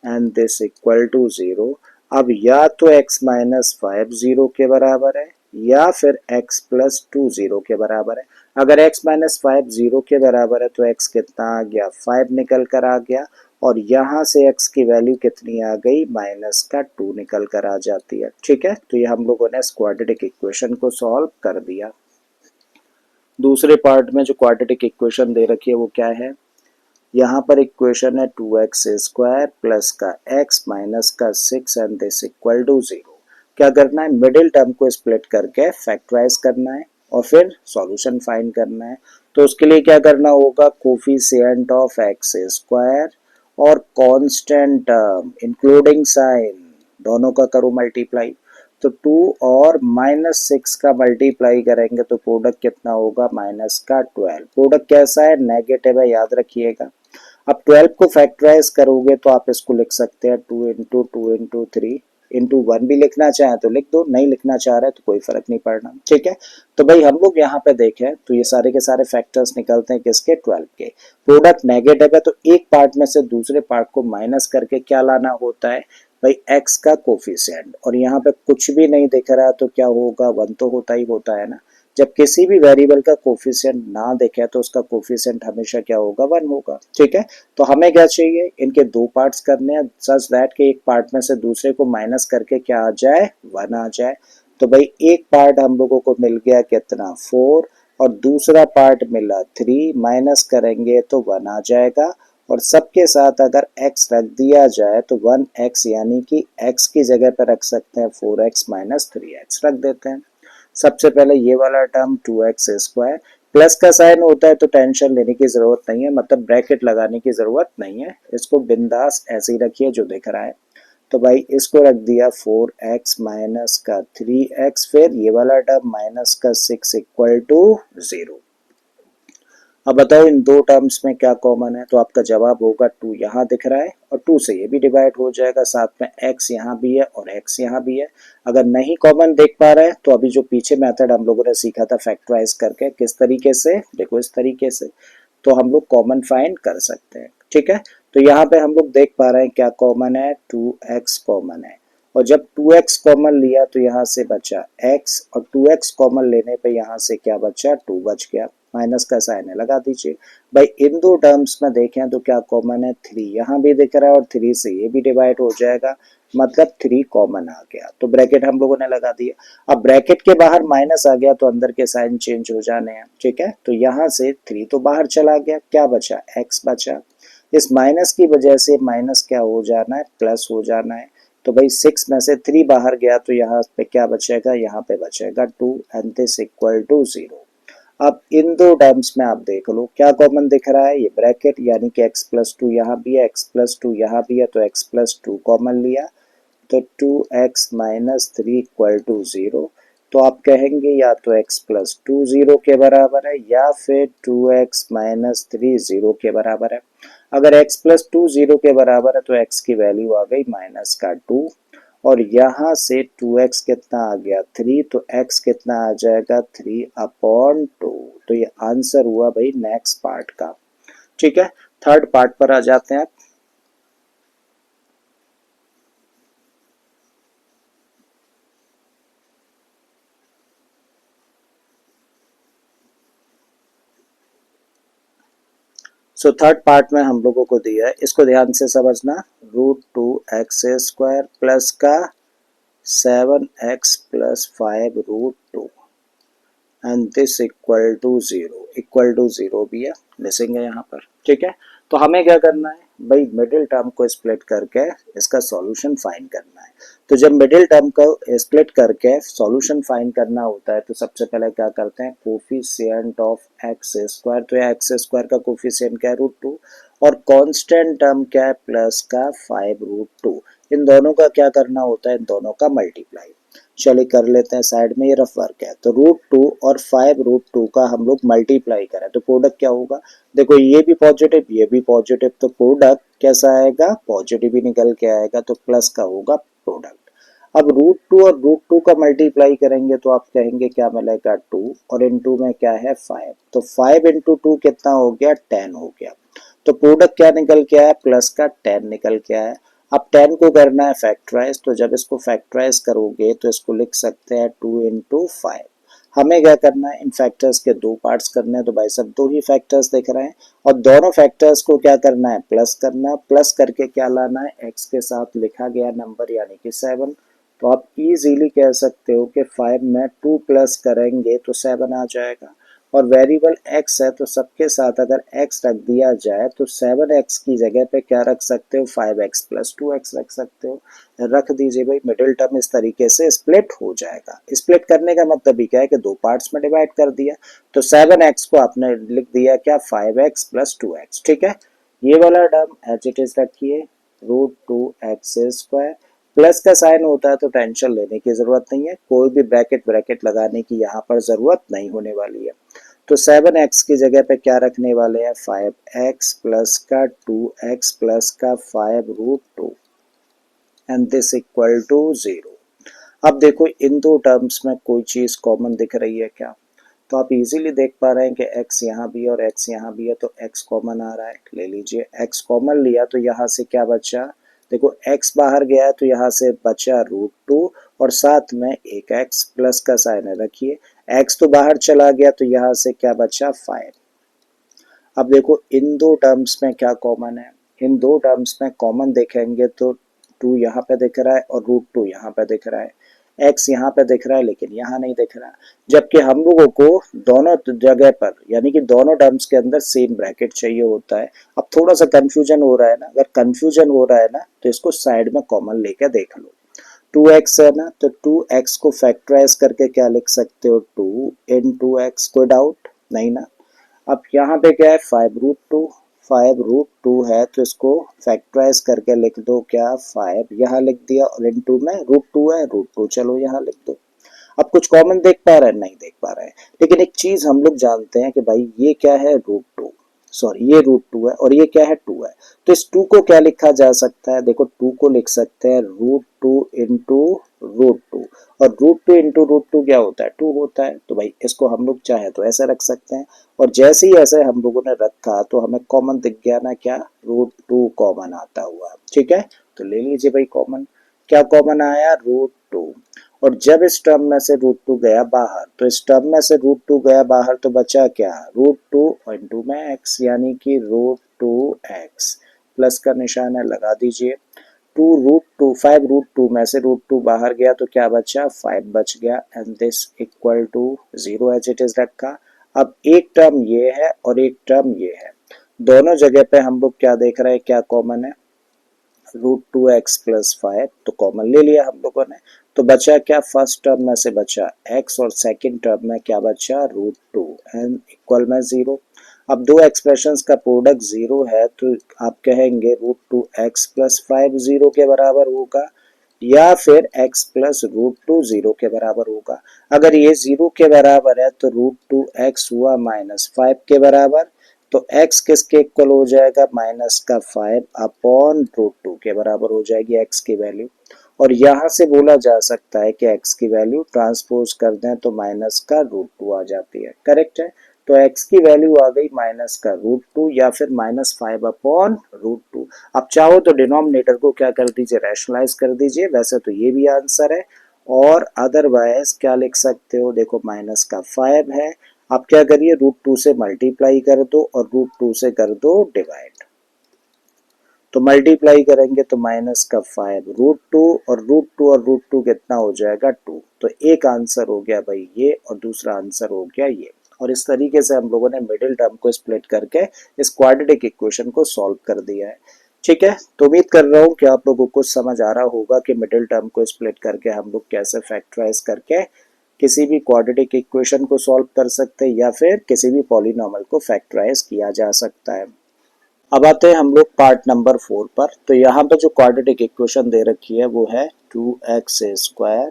[SPEAKER 1] and this equal to 0। अब या तो x माइनस 5 0 के बराबर है या फिर x प्लस 2 0 के बराबर है। अगर x माइनस 5 0 के बराबर है तो x कितना आ गया, 5 निकल कर आ गया, और यहाँ से x की वैल्यू कितनी आ गई, माइनस का 2 निकल कर आ जाती है, ठीक है। तो ये हम लोगों ने इस क्वाड्रेटिक इक्वेशन को सॉल्व कर दिया। दूसरे पार्ट में जो क्वाड्रेटिक इक्वेशन दे रखी है वो क्या है, यहाँ पर इक्वेशन है 2x स्क्वायर प्लस का x माइनस का 6 एंड दिस इक्वल टू 0। क्या करना है, मिडिल टर्म को स्प्लिट करके फैक्टराइज करना है और फिर सॉल्यूशन फाइंड करना है। तो उसके लिए क्या करना होगा, कोफिशिएंट ऑफ x स्क्वायर और कांस्टेंट टर्म इंक्लूडिंग साइन दोनों का करो मल्टीप्लाई। तो 2 और माइनस 6 का मल्टीप्लाई करेंगे तो प्रोडक्ट कितना होगा, माइनस का 12। प्रोडक्ट कैसा है, नेगेटिव है, याद रखिएगा। अब 12 को फैक्टराइज करोगे तो आप इसको लिख सकते हैं 2 इंटू 2 इंटू 3 इंटू 1 भी लिखना चाहे तो लिख दो, नहीं लिखना चाह रहे तो कोई फर्क नहीं पड़ना, ठीक है। तो भाई हम लोग यहाँ पे देखें तो ये सारे के सारे फैक्टर्स निकलते हैं किसके, 12 के। प्रोडक्ट नेगेटिव है तो एक पार्ट में से दूसरे पार्ट को माइनस करके क्या लाना होता है भाई, x का कोफिशिएंट। और यहाँ पे कुछ भी नहीं दिख रहा तो क्या होगा, 1 तो होता है ना। जब किसी भी वेरिएबल का कोफिशिएंट ना दिखे तो उसका कोफिशिएंट हमेशा क्या होगा, 1 होगा, ठीक है। तो हमें क्या चाहिए, इनके दो पार्ट्स करने हैं सच दैट कि एक पार्ट में से दूसरे को माइनस करके क्या आ जाए, 1 आ जाए। तो भाई एक पार्ट हम लोगों को मिल गया कितना, 4, और दूसरा पार्ट मिला 3, माइनस करेंगे तो 1 आ जाएगा। और सबके साथ अगर x रख दिया जाए तो 1x, यानी कि x की जगह पर रख सकते हैं 4x माइनस 3x रख देते हैं। सबसे पहले ये वाला टर्म 2x स्क्वायर, प्लस का साइन होता है तो टेंशन लेने की जरूरत नहीं है, मतलब ब्रैकेट लगाने की जरूरत नहीं है, इसको बिंदास ऐसे ही रखिए जो दिख रहा है। तो भाई इसको रख दिया 4x माइनस का 3x, फिर ये वाला टर्म माइनस का 6 इक्वल टू 0। अब बताओ इन दो टर्म्स में क्या कॉमन है, तो आपका जवाब होगा 2 यहाँ दिख रहा है और 2 से ये भी डिवाइड हो जाएगा, साथ में x यहाँ भी है और x यहाँ भी है। अगर नहीं कॉमन देख पा रहे हैं तो अभी जो पीछे मेथड हम लोगों ने सीखा था फैक्टराइज करके, किस तरीके से, देखो इस तरीके से, तो हम लोग कॉमन फाइंड कर सकते हैं, ठीक है। तो यहाँ पे हम लोग देख पा रहे हैं क्या कॉमन है, 2x कॉमन है, और जब 2x कॉमन लिया तो यहाँ से बचा x, और 2x कॉमन लेने पे यहाँ से क्या बचा, 2 बच गया, माइनस का साइन है लगा दीजिए। भाई इन दो टर्म्स में देखें तो क्या कॉमन है, 3 यहाँ भी दिख रहा है और 3 से ये भी डिवाइड हो जाएगा, मतलब 3 कॉमन आ गया, तो ब्रैकेट हम लोगों ने लगा दिया। अब ब्रैकेट के बाहर माइनस आ गया तो अंदर के साइन चेंज हो जाने हैं, ठीक है। तो यहाँ से 3 तो बाहर चला गया, क्या बचा, x बचा। इस माइनस की वजह से माइनस क्या हो जाना है, प्लस हो जाना है, तो भाई 6 में से 3 बाहर गया तो यहाँ पे क्या बचेगा, यहाँ पे बचेगा 2 एंड दिस इक्वल टू 0। अब इन दो टर्म्स में आप देख लो क्या कॉमन दिख रहा है, ये ब्रैकेट यानी कि x प्लस टू यहाँ भी है, x प्लस टू यहाँ भी है, तो x प्लस टू कॉमन लिया तो 2x minus three equal to 0। तो आप कहेंगे या तो x प्लस टू 0 के बराबर है या फिर 2x माइनस थ्री 0 के बराबर है। अगर x प्लस टू 0 के बराबर है तो x की वैल्यू आ गई माइनस का 2 और यहाँ से 2x कितना आ गया 3, तो x कितना आ जाएगा 3/2। तो ये आंसर हुआ भाई नेक्स्ट पार्ट का। ठीक है, थर्ड पार्ट पर आ जाते हैं आप। सो थर्ड पार्ट में हम लोगों को दिया है, इसको ध्यान से समझना। √2x² प्लस का 7x plus 5√2 and this equal to 0, equal to 0 भी है, मिसिंग है यहाँ पर। ठीक है, तो हमें क्या करना है भाई, मिडिल टर्म को स्प्लिट करके इसका सॉल्यूशन फाइंड करना है। तो जब मिडिल टर्म को स्प्लिट करके सॉल्यूशन फाइंड करना होता है तो सबसे पहले क्या करते हैं, कोफिशिएंट ऑफ x², तो यह x² का कोफिशिएंट क्या है √2 और कांस्टेंट टर्म क्या है प्लस का 5√2, इन दोनों का क्या करना होता है, इन दोनों का मल्टीप्लाई। चलिए कर लेते हैं साइड में, ये रफ वर्क है। तो √2 और 5√2 का हम लोग मल्टीप्लाई करें तो प्रोडक्ट क्या होगा, देखो ये भी पॉजिटिव ये भी पॉजिटिव, तो प्रोडक्ट कैसा आएगा, पॉजिटिव ही निकल के आएगा, तो प्लस का होगा प्रोडक्ट। अब √2 और √2 का मल्टीप्लाई करेंगे तो आप कहेंगे क्या मिलेगा 2 और इनटू में क्या है 5, तो 5 इंटू 2 कितना हो गया 10 हो गया। तो प्रोडक्ट क्या निकल के आया, प्लस का 10 निकल के आया। अब 10 को करना है फैक्टराइज, तो जब इसको फैक्टराइज करोगे तो इसको लिख सकते हैं 2 इंटू 5। हमें क्या करना है, इन फैक्टर्स के दो पार्ट्स करने हैं, तो भाई सब दो ही फैक्टर्स दिख रहे हैं और दोनों फैक्टर्स को क्या करना है, प्लस करना है। प्लस करके क्या लाना है, x के साथ लिखा गया नंबर यानी कि 7। तो आप इजीली कह सकते हो कि 5 में 2 प्लस करेंगे तो 7 आ जाएगा और वेरिएबल x है तो सबके साथ अगर x रख दिया जाए तो 7x की जगह पे क्या रख सकते हो, 5x प्लस 2x रख सकते हो। रख दीजिए भाई, मिडिल टर्म इस तरीके से स्प्लिट हो जाएगा। स्प्लिट करने का मतलब ही क्या है कि दो पार्ट्स में डिवाइड कर दिया, तो 7x को आपने लिख दिया क्या 5x प्लस 2x। ठीक है, ये वाला टर्म एज इट इज रखिए, √2x² प्लस का साइन होता है तो टेंशन लेने की जरूरत नहीं है, कोई भी ब्रैकेट ब्रैकेट लगाने की यहाँ पर जरूरत नहीं होने वाली है। तो 7x की जगह पे क्या रखने वाले हैं, 5x प्लस का 2x प्लस का 5√2 एंड दिस इक्वल टू 0। अब देखो इन दो टर्म्स में कोई चीज कॉमन दिख रही है क्या, तो आप इजीली देख पा रहे हैं कि x यहाँ भी है और x यहाँ भी है, तो x कॉमन आ रहा है, ले लीजिए। x कॉमन लिया तो यहाँ से क्या बचा, देखो x बाहर गया है तो यहाँ से बचा √2 और साथ में एक x प्लस का साइन है, रखिए x तो बाहर चला गया तो यहाँ से क्या बचा 5। अब देखो इन दो टर्म्स में क्या कॉमन है, इन दो टर्म्स में कॉमन देखेंगे तो 2 यहाँ पे दिख रहा है और √2 यहाँ पे दिख रहा है, x यहाँ पे दिख रहा है लेकिन यहाँ नहीं दिख रहा, जबकि हम लोगों को दोनों जगह पर यानी कि दोनों टर्म्स के अंदर सेम ब्रैकेट चाहिए होता है। अब थोड़ा सा कंफ्यूजन हो रहा है ना, अगर कंफ्यूजन हो रहा है ना तो इसको साइड में कॉमन लेकर देख लो। 2x है ना, तो 2x को फैक्टराइज करके क्या लिख सकते हो, 2 इन 2x, कोई डाउट नहीं ना। अब यहाँ पे क्या है 5√2, 5√2 है तो इसको फैक्टराइज करके लिख दो क्या 5, यहाँ लिख दिया और इनटू में √2 है, √2 चलो यहाँ लिख दो। अब कुछ कॉमन देख पा रहे हैं, नहीं देख पा रहे हैं, लेकिन एक चीज हम लोग जानते हैं कि भाई ये क्या है √2, सॉरी ये √2 है और ये क्या है 2 है, तो इस 2 को क्या लिखा जा सकता है, देखो 2 को लिख सकते हैं √2 इंटू √2 और √2 इंटू √2 क्या होता है 2 होता है, तो भाई इसको हम लोग चाहे तो ऐसे रख सकते हैं और जैसे ही ऐसे हम लोगों ने रखा तो हमें कॉमन दिख गया ना, क्या √2 कॉमन आता हुआ। ठीक है, तो ले लीजिए भाई कॉमन, क्या कॉमन आया √2 और जब इस टर्म में से √2 गया बाहर, तो इस टर्म में से √2 गया बाहर तो बचा क्या √2 इंटू में x यानी कि √2x प्लस का निशान है लगा दीजिए। 5√2 में से √2 बाहर गया तो क्या बचा 5 बच गया and this equal to 0 as it is रखा। अब एक टर्म ये है और एक टर्म ये है, दोनों जगह पे हम लोग क्या देख रहे हैं, क्या कॉमन है, √2x प्लस 5 तो कॉमन ले लिया हम लोगों ने। तो बचा क्या, फर्स्ट टर्म में से बचा x और सेकंड टर्म में क्या बचा, √2 एंड इक्वल में 0। अब दो एक्सप्रेशंस का प्रोडक्ट 0 है तो आप कहेंगे √2x प्लस 5 0 के बराबर होगा, या फिर x प्लस √2 0 के बराबर होगा। अगर ये 0 के बराबर है तो √2x हुआ -5 के बराबर, तो x किसके इक्वल हो जाएगा, माइनस का 5 अपॉन √2 के बराबर हो जाएगी x की वैल्यू। और यहां से बोला जा सकता है कि x की वैल्यू ट्रांसपोज कर दें तो माइनस का √2 आ जाती है, करेक्ट है। तो x की वैल्यू आ गई माइनस का √2 या फिर -5 अपॉन √2। अब चाहो तो डिनोमिनेटर को क्या कर दीजिए, रैशनलाइज कर दीजिए, वैसे तो ये भी आंसर है। और अदरवाइज क्या लिख सकते हो, देखो माइनस का 5 है, आप क्या करिए √2 से मल्टीप्लाई कर दो और √2 से कर दो डिवाइड। तो मल्टीप्लाई करेंगे तो माइनस का 5 √2 और √2 कितना हो जाएगा 2। तो एक आंसर हो गया भाई ये और दूसरा आंसर हो गया ये। और इस तरीके से हम लोगों ने मिडिल टर्म को स्प्लिट करके इस क्वाड्रेटिक इक्वेशन को सॉल्व कर दिया है। ठीक है, तो उम्मीद कर रहा हूँ कि आप लोगों को समझ आ रहा होगा कि मिडिल टर्म को स्प्लिट करके हम लोग कैसे फैक्टराइज करके किसी भी क्वाड्रेटिक इक्वेशन को सॉल्व कर सकते हैं या फिर किसी भी पॉलिनॉमियल को फैक्टराइज किया जा सकता है। अब आते हैं हम लोग पार्ट नंबर 4 पर। तो यहाँ पे जो क्वाड्रेटिक इक्वेशन दे रखी है वो है 2x स्क्वायर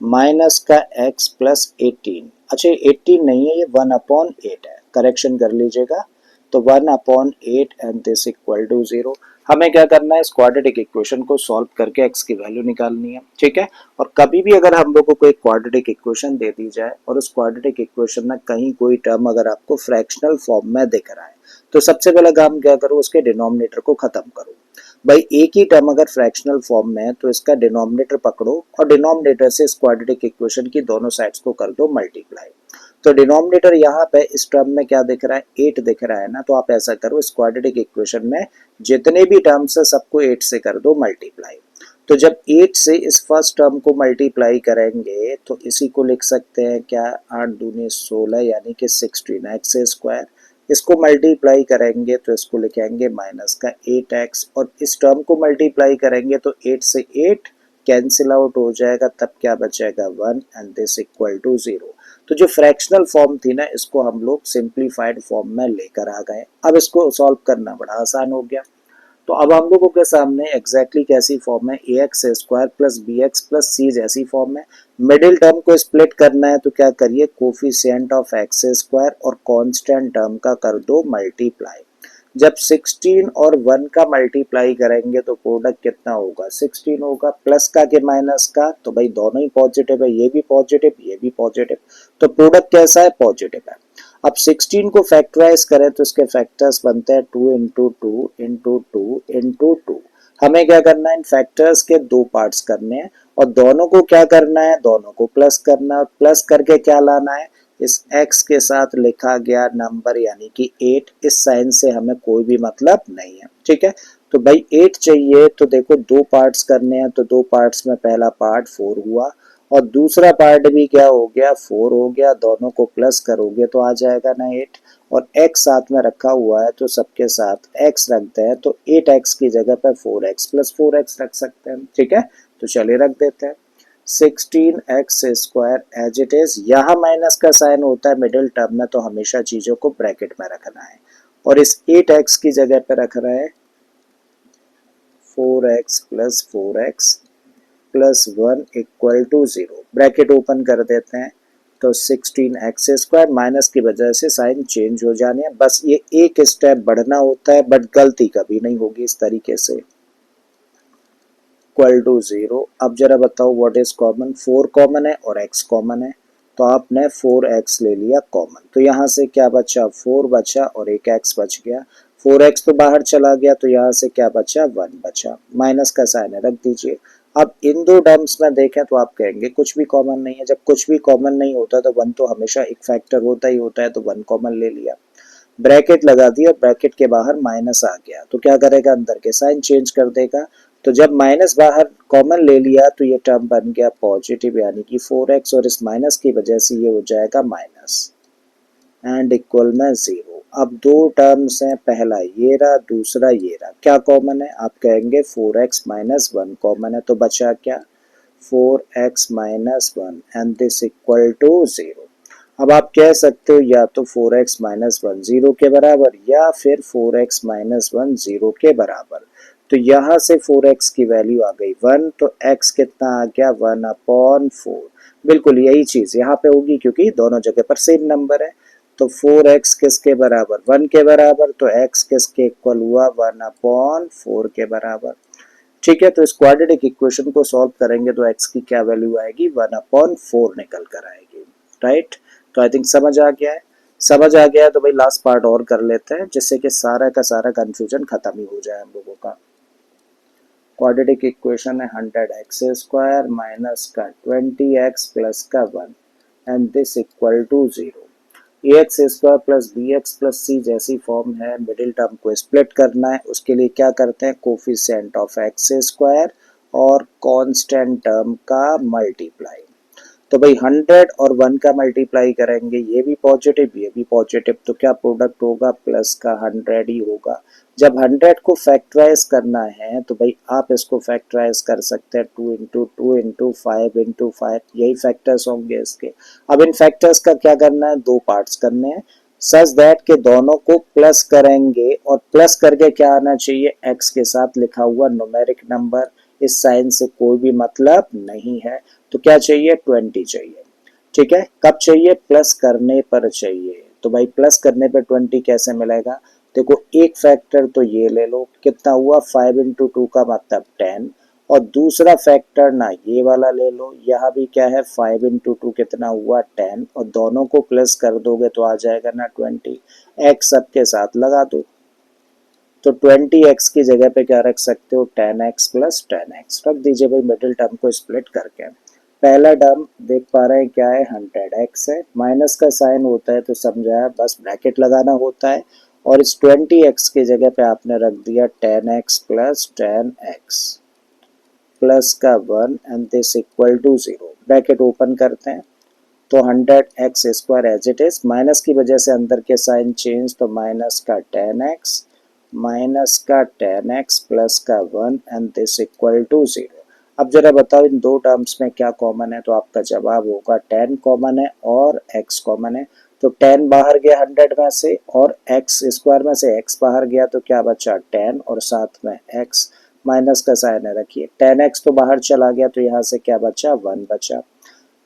[SPEAKER 1] माइनस का x प्लस 18। अच्छा 18 नहीं है, ये 1/8 है, करेक्शन कर लीजिएगा। तो 1/8 एंड दिस इक्वल टू 0। हमें क्या करना है, इस क्वाड्रेटिक इक्वेशन को सॉल्व करके x की वैल्यू निकालनी है, ठीक है। और कभी भी अगर हम लोगों को एक क्वाड्रेटिक इक्वेशन दे दी जाए और उस क्वाड्रेटिक इक्वेशन में कहीं कोई टर्म अगर आपको फ्रैक्शनल फॉर्म में दिख रहा है तो सबसे पहला काम क्या करो, उसके डिनोमिनेटर को खत्म करो। भाई एक ही टर्म अगर फ्रैक्शनल फॉर्म में है तो इसका डिनोमिनेटर पकड़ो और डिनोमिनेटर से इस क्वाड्रेटिक इक्वेशन की दोनों साइड्स को कर दो मल्टीप्लाई। तो डिनोमिनेटर यहाँ पे इस टर्म में क्या दिख रहा है, 8 दिख रहा है ना। तो आप ऐसा करो, इस क्वाड्रेटिक इक्वेशन में जितने भी टर्म्स है सबको 8 से कर दो मल्टीप्लाई। तो जब 8 से इस फर्स्ट टर्म को मल्टीप्लाई करेंगे तो इसी को लिख सकते हैं क्या, 8 दूनी 16 यानी कि 16x स्क्वायर। इसको मल्टीप्लाई करेंगे तो इसको लिखेंगे माइनस का 8x और इस टर्म को मल्टीप्लाई करेंगे तो 8 से 8 कैंसिल आउट हो जाएगा, तब क्या बचेगा 1 एंड दिस इक्वल टू 0। तो जो फ्रैक्शनल फॉर्म थी ना इसको हम लोग सिंप्लीफाइड फॉर्म में लेकर आ गए। अब इसको सॉल्व करना बड़ा आसान हो गया। तो अब हम लोगों के सामने एग्जैक्टली कैसी फॉर्म है, ax square plus bx plus c जैसी फॉर्म है। मिडिल टर्म को स्प्लिट करना है तो क्या करिए, कोफिशिएंट ऑफ x स्क्वायर और कांस्टेंट टर्म का कर दो मल्टीप्लाई। जब 16 और 1 का मल्टीप्लाई करेंगे तो प्रोडक्ट कितना होगा, 16 होगा, प्लस का के माइनस का, तो भाई दोनों ही पॉजिटिव है, ये भी पॉजिटिव ये भी पॉजिटिव, तो प्रोडक्ट कैसा है, पॉजिटिव है। अब 16 को फैक्टराइज करें तो इसके फैक्टर्स बनते हैं 2 इंटू 2 इंटू 2 इंटू 2। हमें क्या करना है, इन फैक्टर्स के दो पार्ट्स करने हैं और दोनों को क्या करना है, दोनों को प्लस करना है। प्लस करके क्या लाना है, इस x के साथ लिखा गया नंबर यानी कि 8, इस साइन से हमें कोई भी मतलब नहीं है, ठीक है। तो भाई 8 चाहिए तो देखो दो पार्ट्स करने हैं, तो दो पार्ट्स में पहला पार्ट 4 हुआ और दूसरा पार्ट भी क्या हो गया, 4 हो गया। दोनों को प्लस करोगे तो आ जाएगा ना 8 और x साथ में रखा हुआ है तो सबके साथ x रखते हैं, तो 8x की जगह पर 4x प्लस 4x रख सकते हैं, ठीक है। तो चलिए रख देते हैं 16x square as it is. यहाँ माइनस का साइन होता है मिडिल टर्म में तो हमेशा चीजों को ब्रैकेट में रखना है और इस 8x की जगह पे रख रहे हैं 4x plus 4x plus 1 equal to 0। Bracket open कर देते हैं तो 16x स्क्वायर, माइनस की वजह से साइन चेंज हो जाने हैं, बस ये एक स्टेप बढ़ना होता है बट गलती कभी नहीं होगी इस तरीके से। Equal to 0। अब जरा बताओ व्हाट इज कॉमन, 4 कॉमन है और x कॉमन है तो आपने 4x ले लिया कॉमन, तो यहाँ से क्या बचा, 4 बचा और एक x बच गया। 4x तो बाहर चला गया तो यहाँ से क्या बचा, 1 बचा, माइनस का साइन है रख दीजिए। अब इन दो टर्म्स में देखें तो आप कहेंगे कुछ भी कॉमन नहीं है। जब कुछ भी कॉमन नहीं होता तो 1 तो हमेशा एक फैक्टर होता ही होता है, तो 1 कॉमन ले लिया, ब्रैकेट लगा दिया, ब्रैकेट के बाहर माइनस आ गया तो क्या करेगा, अंदर के साइन चेंज कर देगा। तो जब माइनस बाहर कॉमन ले लिया तो ये टर्म बन गया पॉजिटिव यानी कि 4x और इस माइनस की वजह से ये हो जाएगा माइनस। एंड इक्वल में 0। अब दो टर्म्स हैं, पहला ये रहा, दूसरा ये रहा, क्या कॉमन है? आप कहेंगे 4x माइनस 1 कॉमन है, तो बचा क्या? 4x minus 1 and this equal to 0। अब आप कह सकते हो या तो 4x माइनस 1 0 के बराबर या फिर 4x माइनस 1 0 के बराबर। तो यहाँ से 4x की वैल्यू आ गई 1, तो x कितना आ गया? 1/4। बिल्कुल यही चीज यहाँ पे होगी क्योंकि दोनों जगह पर सेम नंबर है। तो 4x किसके बराबर? 1 के बराबर, तो x किसके इक्वल हुआ? 1/4 के बराबर। ठीक है, तो इस क्वाड्रेटिक इक्वेशन को सॉल्व करेंगे तो x की क्या वैल्यू आएगी? 1/4 निकल कर आएगी। राइट, तो आई थिंक समझ आ गया है। समझ आ गया है तो भाई लास्ट पार्ट और कर लेते हैं जिससे कि सारा का सारा कंफ्यूजन खत्म ही हो जाए हम लोगों का। क्वाड्रेटिक इक्वेशन है 100x² माइनस का 20x प्लस का 1 and this equal to 0। ax² plus bx plus c जैसी फॉर्म है, मिडिल टर्म को स्प्लिट करना है, उसके लिए क्या करते हैं? कोफिशिएंट ऑफ x² और कांस्टेंट टर्म का मल्टीप्लाई। तो भाई 100 और 1 का मल्टीप्लाई करेंगे, ये भी पॉजिटिव ये भी पॉजिटिव, तो क्या प्रोडक्ट होगा? प्लस का 100 ही होगा। जब 100 को फैक्टराइज करना है तो भाई आप इसको फैक्टराइज कर सकते हैं 2 इंटू 2 इंटू 5 इंटू 5, यही फैक्टर्स होंगे इसके। अब इन फैक्टर्स का क्या करना है? दो पार्ट्स करने हैं सच दैट के दोनों को प्लस करेंगे और प्लस करके क्या आना चाहिए? x के साथ लिखा हुआ न्यूमेरिक नंबर। इस साइन से कोई भी मतलब नहीं है, तो क्या चाहिए? 20 चाहिए। ठीक है, कब चाहिए? प्लस करने पर चाहिए। तो भाई प्लस करने पर 20 कैसे मिलेगा? देखो एक फैक्टर तो ये ले लो, कितना हुआ? 5 इंटू 2 का मतलब 10, और दूसरा फैक्टर ना ये वाला ले लो, यहाँ भी क्या है? 5 इंटू 2 कितना हुआ? 10, और दोनों को प्लस कर दोगे तो आ जाएगा ना 20। एक्स सबके साथ लगा दो, तो 20x की जगह पे क्या रख सकते हो? 10x प्लस 10x रख दीजिए भाई मिडिल टर्म को स्प्लिट करके। पहला टर्म देख पा रहे हैं क्या है? 100x है, माइनस का साइन होता है तो समझाया, बस ब्रैकेट लगाना होता है, और इस 20x की जगह पे आपने रख दिया 10x प्लस 10x प्लस का 1 and this equal to 0। Bracket open करते हैं तो 100x² as it is, minus की वजह से अंदर के साइन चेंज, तो माइनस का 10x माइनस का 10x प्लस का 1 एंड दिस इक्वल टू 0। अब जरा बताओ इन दो टर्म्स में क्या कॉमन है? तो आपका जवाब होगा 10 कॉमन है और x कॉमन है। तो 10 बाहर गया 100 में से और x² में से x बाहर गया, तो क्या बचा? 10 और साथ में x, माइनस का साइन है रखिए, 10x तो बाहर चला गया तो यहाँ से क्या बचा? 1 बचा।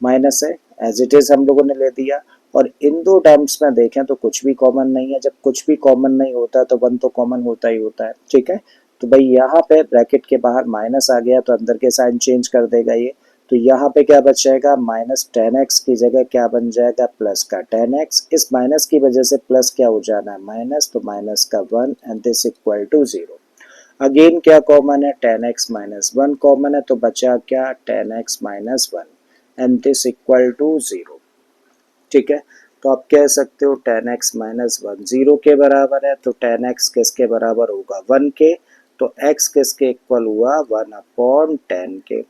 [SPEAKER 1] माइनस है एज इट इज हम लोगों ने ले दिया, और इन दो टर्म्स में देखें तो कुछ भी कॉमन नहीं है। जब कुछ भी कॉमन नहीं होता तो 1 तो कॉमन होता ही होता है। ठीक है, तो भाई यहाँ पे ब्रैकेट के बाहर माइनस आ गया तो अंदर के साइन चेंज कर देगा ये, तो यहाँ पे क्या बचेगा? माइनस 10x की जगह क्या बन जाएगा? प्लस का 10x। इस माइनस की वजह से प्लस क्या हो जाना है? माइनस, तो माइनस का 1 and this equal to 0। Again क्या कॉमन है? 10x माइनस 1 कॉमन है, तो बचा क्या? 10x minus 1 and this equal to 0। ठीक है, तो आप कह सकते हो 10x माइनस 1 0 के बराबर है, तो 10x किसके बराबर होगा? 1 के, तो x किसके इक्वल हुआ? 1/10 के।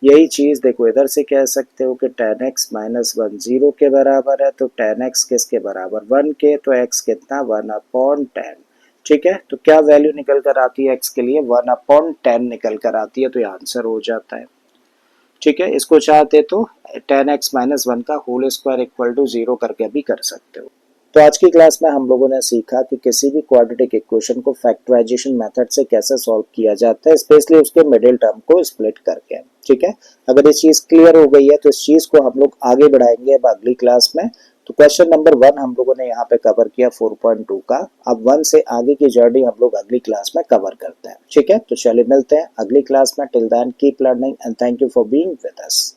[SPEAKER 1] यही चीज देखो इधर से कह सकते हो कि 10x माइनस 1 0 के बराबर है, तो 10x किसके बराबर? 1 के, तो x कितना? 1/10। ठीक है, तो क्या वैल्यू निकल कर आती है x के लिए? 1/10 निकल कर आती है, तो ये आंसर हो जाता है। ठीक है, इसको चाहते तो 10x माइनस 1 का होल स्क्वायर इक्वल टू 0 करके भी कर सकते हो। तो आज की क्लास में हम लोगों ने सीखा कि किसी भी क्वाड्रेटिक इक्वेशन को फैक्टराइजेशन मेथड से कैसे सॉल्व किया जाता है, स्पेशली उसके मिडिल टर्म को स्प्लिट करके। ठीक है, अगर ये चीज क्लियर हो गई है तो इस चीज को हम लोग आगे बढ़ाएंगे अब अगली क्लास में। तो क्वेश्चन नंबर 1 हम लोगों ने यहाँ पे कवर किया 4.2 का। अब 1 से आगे की जर्नी हम लोग अगली क्लास में कवर करते हैं। ठीक है, तो चलिए मिलते हैं अगली क्लास में। Till then keep learning and thank you for being with us.